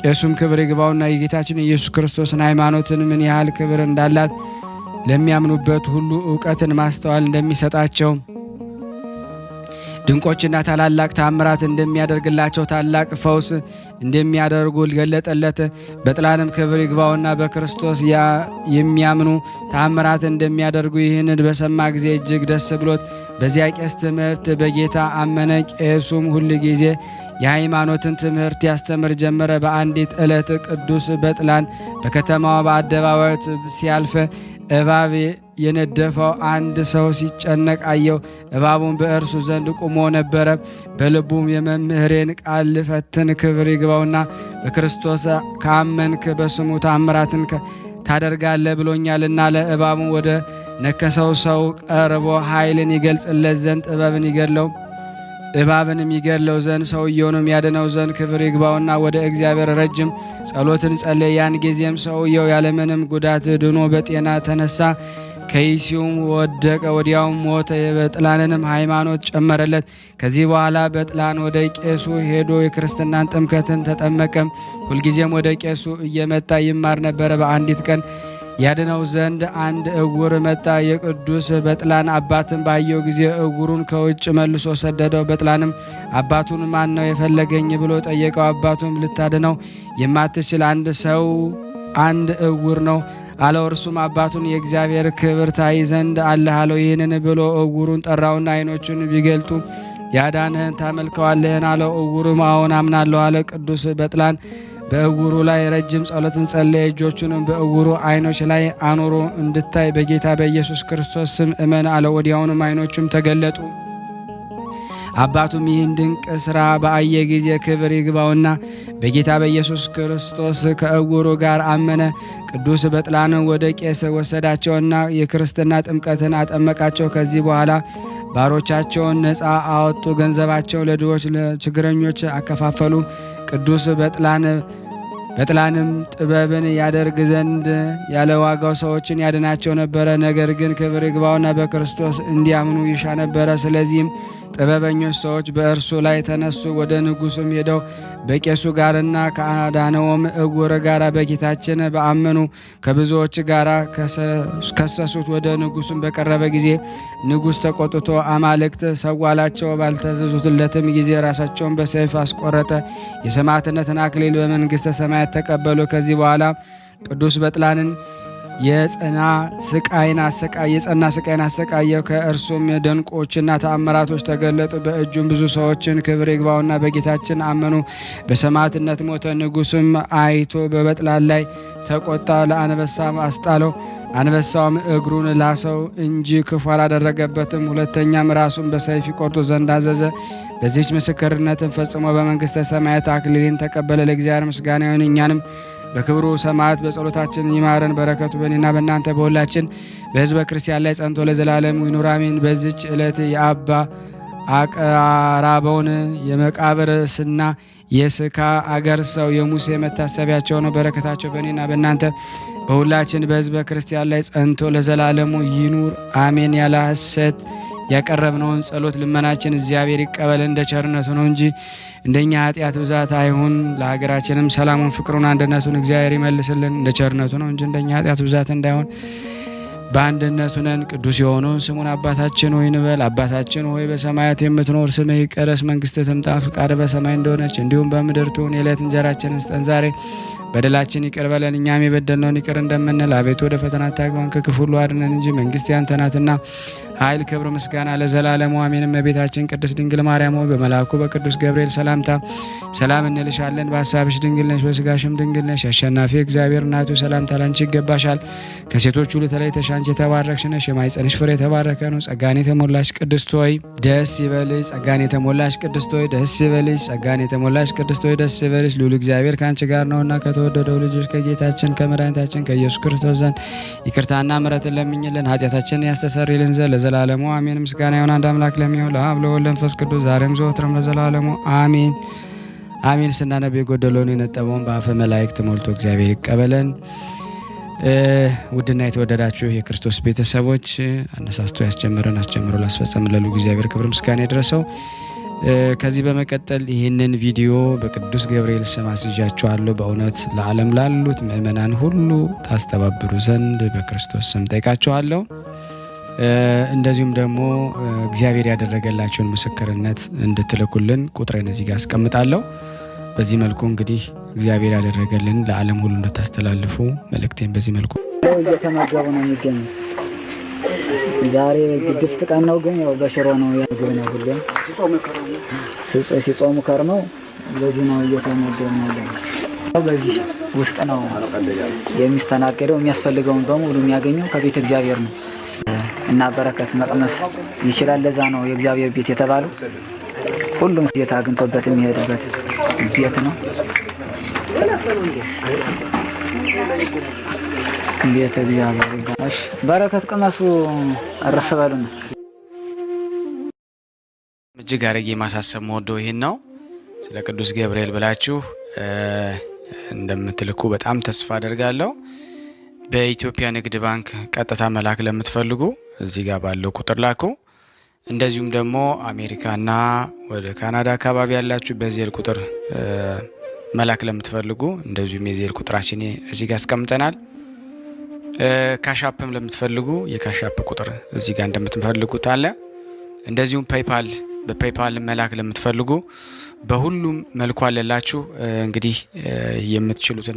ቄሱም ክብር ይግባውና የጌታችን ኢየሱስ ክርስቶስን ሃይማኖትን ምን ያህል ክብር እንዳላት ለሚያምኑበት ሁሉ እውቀትን ማስተዋል እንደሚሰጣቸው ድንቆችና ታላላቅ ታምራት እንደሚያደርግላቸው ታላቅ ፈውስ እንደሚያደርጉ ገለጠለት። በጥላንም ክብር ይግባውና በክርስቶስ የሚያምኑ ታምራት እንደሚያደርጉ ይህንን በሰማ ጊዜ እጅግ ደስ ብሎት በዚያ ቄስ ትምህርት በጌታ አመነ። ቄሱም ሁል ጊዜ የሃይማኖትን ትምህርት ያስተምር ጀመረ። በአንዲት ዕለት ቅዱስ በጥላን በከተማዋ በአደባባይ ሲያልፍ እባብ የነደፈው አንድ ሰው ሲጨነቅ አየው። እባቡን በእርሱ ዘንድ ቁሞ ነበረ። በልቡም የመምህሬን ቃል ልፈትን፣ ክብር ይግባውና በክርስቶስ ካመንክ በስሙ ታምራትን ታደርጋለህ ብሎኛልና። ለእባቡን ወደ ነከሰው ሰው ቀርቦ ኃይልን ይገልጽለት ዘንድ እባብንም ይገድለው ዘንድ ሰውየውንም ያድነው ዘንድ ክብር ይግባውና ወደ እግዚአብሔር ረጅም ጸሎትን ጸለየ። ያን ጊዜም ሰውየው ያለምንም ጉዳት ድኖ በጤና ተነሳ። ከይሲውም ወደቀ፣ ወዲያውም ሞተ። የበጥላንንም ሃይማኖት ጨመረለት። ከዚህ በኋላ በጥላን ወደ ቄሱ ሄዶ የክርስትናን ጥምቀትን ተጠመቀ። ሁልጊዜም ወደ ቄሱ እየመጣ ይማር ነበረ። በአንዲት ቀን ያድነው ዘንድ አንድ እውር መጣ። የቅዱስ በጥላን አባትን ባየው ጊዜ እውሩን ከውጭ መልሶ ሰደደው። በጥላንም አባቱን ማን ነው የፈለገኝ ብሎ ጠየቀው። አባቱም ልታድነው የማትችል አንድ እውር ነው አለው። እርሱም አባቱን የእግዚአብሔር ክብር ታይ ዘንድ አለህ አለው። ይህንን ብሎ እውሩን ጠራውና ዓይኖቹን ቢገልጡ ያዳንህን ታመልከዋለህን አለው። እውሩም አዎን አምናለሁ አለ። ቅዱስ በጥላን በእውሩ ላይ ረጅም ጸሎትን ጸለየ። እጆቹንም በእውሩ ዓይኖች ላይ አኑሮ እንድታይ በጌታ በኢየሱስ ክርስቶስ ስም እመን አለው። ወዲያውኑም ዓይኖቹም ተገለጡ። አባቱም ይህን ድንቅ ሥራ በአየ ጊዜ ክብር ይግባውና በጌታ በኢየሱስ ክርስቶስ ከእውሩ ጋር አመነ። ቅዱስ በጥላንን ወደ ቄስ ወሰዳቸውና የክርስትና ጥምቀትን አጠመቃቸው። ከዚህ በኋላ ባሮቻቸውን ነፃ አወጡ። ገንዘባቸው ለድሆች ለችግረኞች አከፋፈሉ። ቅዱስ በጥላንም ጥበብን ያደርግ ዘንድ ያለ ዋጋው ሰዎችን ያድናቸው ነበረ። ነገር ግን ክብር ይግባውና በክርስቶስ እንዲያምኑ ይሻ ነበረ። ስለዚህም ጥበበኞች ሰዎች በእርሱ ላይ ተነሱ። ወደ ንጉሱም ሄደው በቄሱ ጋርና ከአዳነውም እውር ጋር በጌታችን በአመኑ ከብዙዎች ጋር ከሰሱት። ወደ ንጉሱም በቀረበ ጊዜ ንጉሥ ተቆጥቶ አማልክት ሰዋላቸው። ባልተዘዙትለትም ጊዜ ራሳቸውን በሰይፍ አስቆረጠ። የሰማዕትነትን አክሊል በመንግሥተ ሰማያት ተቀበሉ። ከዚህ በኋላ ቅዱስ በጥላንን የጸና ስቃይን አሰቃየው። ከእርሱም ደንቆችና ተአምራቶች ተገለጡ። በእጁም ብዙ ሰዎችን ክብር ይግባውና በጌታችን አመኑ። በሰማዕትነት ሞተ። ንጉሥም አይቶ በበጥላን ላይ ተቆጣ፣ ለአንበሳም አስጣለው። አንበሳውም እግሩን ላሰው እንጂ ክፉ አላደረገበትም። ሁለተኛም ራሱን በሰይፍ ይቆርጡ ዘንድ አዘዘ። በዚህች ምስክርነትን ፈጽሞ በመንግሥተ ሰማያት አክሊልን ተቀበለ። ለእግዚአብሔር ምስጋና ይሁን። እኛንም በክብሩ ሰማዕት በጸሎታችን ይማረን። በረከቱ በእኔና በእናንተ በሁላችን በሕዝበ ክርስቲያን ላይ ጸንቶ ለዘላለሙ ይኑር አሜን። በዚች ዕለት የአባ አቀራበውን የመቃብርስና የስካ አገር ሰው የሙሴ መታሰቢያቸው ነው። በረከታቸው በእኔና በእናንተ በሁላችን በሕዝበ ክርስቲያን ላይ ጸንቶ ለዘላለሙ ይኑር አሜን። ያለ ሐሰት ያቀረብነውን ጸሎት ልመናችን እግዚአብሔር ይቀበል እንደ ቸርነቱ ነው እንጂ እንደኛ ኃጢአት ብዛት አይሁን። ለሀገራችንም ሰላሙን፣ ፍቅሩን፣ አንድነቱን እግዚአብሔር ይመልስልን እንደ ቸርነቱ ነው እንጂ እንደኛ ኃጢአት ብዛት እንዳይሆን በአንድነቱ ነን። ቅዱስ የሆነውን ስሙን አባታችን ሆይ እንበል። አባታችን ሆይ በሰማያት የምትኖር ስምህ ይቀደስ፣ መንግስትህ ትምጣ፣ ፍቃድህ በሰማይ እንደሆነች እንዲሁም በምድር ትሁን። የዕለት እንጀራችንን ስጠን ዛሬ፣ በደላችን ይቅር በለን እኛም የበደልነውን ይቅር እንደምንል፣ አቤቱ ወደ ፈተና አታግባን ከክፉ ሁሉ አድነን እንጂ መንግስት ያንተ ናትና ኃይል፣ ክብር፣ ምስጋና ለዘላለሙ አሜን። እመቤታችን ቅድስት ድንግል ማርያም ሆይ በመልአኩ በቅዱስ ገብርኤል ሰላምታ ሰላም እንልሻለን። በሀሳብሽ ድንግል ነሽ፣ በስጋሽም ድንግል ነሽ። አሸናፊ እግዚአብሔር እናቱ ሰላምታ ላንቺ ይገባሻል። ከሴቶች ሁሉ ተለይተሽ አንቺ የተባረክሽ ነሽ፣ የማኅፀንሽ ፍሬ የተባረከ ነው። ጸጋን የተሞላሽ ቅድስት ሆይ ደስ ይበልሽ። ጸጋን የተሞላሽ ቅድስት ሆይ ደስ ይበልሽ። ጸጋን የተሞላሽ ቅድስት ሆይ ደስ ይበልሽ። ልዑል እግዚአብሔር ከአንቺ ጋር ነውና ከተወደደው ልጅሽ ከጌታችን ከመድኃኒታችን ከኢየሱስ ክርስቶስ ዘንድ ይቅርታና ምሕረትን ለምኝልን ኃጢአታችንን ያስተሰርይልን ዘንድ ለዘላለሙ አሜን። ምስጋና ይሁን አንድ አምላክ ለሚሆን ለአብ ለወልድ ለመንፈስ ቅዱስ ዛሬም ዘወትርም ለዘላለሙ አሜን አሜን። ስናነብ የጎደለውን የነጠበውን በአፈ መላእክት ሞልቶ እግዚአብሔር ይቀበለን። ውድና የተወደዳችሁ የክርስቶስ ቤተሰቦች አነሳስቶ ያስጀመረን አስጀምሮ ላስፈጸመን ለልዑል እግዚአብሔር ክብር ምስጋና ይድረሰው። ከዚህ በመቀጠል ይህንን ቪዲዮ በቅዱስ ገብርኤል ስም አስይዣችኋለሁ። በእውነት ለዓለም ላሉት ምእመናን ሁሉ ታስተባብሩ ዘንድ በክርስቶስ ስም ጠይቃችኋለሁ። እንደዚሁም ደግሞ እግዚአብሔር ያደረገላቸውን ምስክርነት እንድትልኩልን ቁጥሬን እዚህ ጋር አስቀምጣለሁ። በዚህ መልኩ እንግዲህ እግዚአብሔር ያደረገልን ለዓለም ሁሉ እንድታስተላልፉ መልእክቴን በዚህ መልኩ እየተመገቡ ነው የሚገኙት። ዛሬ ግድፍት ቀን ነው፣ ግን ያው በሽሮ ነው ያገኘ ነው። ሁሌም ሲጾሙ ከርመው በዚህ ነው እየተመገቡ ነው። በዚህ ውስጥ ነው የሚስተናገደው። የሚያስፈልገውን በሙሉ የሚያገኘው ከቤተ እግዚአብሔር ነው እና በረከት መቅመስ ይችላል። ለዛ ነው የእግዚአብሔር ቤት የተባለው። ሁሉም ጌታ አግኝቶበት የሚሄድበት ቤት ነው። ቤተ እግዚአብሔር ይባላል። በረከት ቅመሱ፣ አረፍ በሉ ነው። እጅግ አድርጌ ማሳሰብ መወደው ይሄን ነው። ስለ ቅዱስ ገብርኤል ብላችሁ እንደምትልኩ በጣም ተስፋ አደርጋለሁ። በኢትዮጵያ ንግድ ባንክ ቀጥታ መላክ ለምትፈልጉ እዚህ ጋር ባለው ቁጥር ላኩ። እንደዚሁም ደግሞ አሜሪካና ወደ ካናዳ አካባቢ ያላችሁ በዜል ቁጥር መላክ ለምትፈልጉ እንደዚሁም የዜል ቁጥራችን እዚህ ጋር አስቀምጠናል። ካሻፕም ለምትፈልጉ የካሻፕ ቁጥር እዚህ ጋር እንደምትፈልጉት አለ። እንደዚሁም ፔይፓል በፔይፓል መላክ ለምትፈልጉ በሁሉም መልኩ አለላችሁ። እንግዲህ የምትችሉትን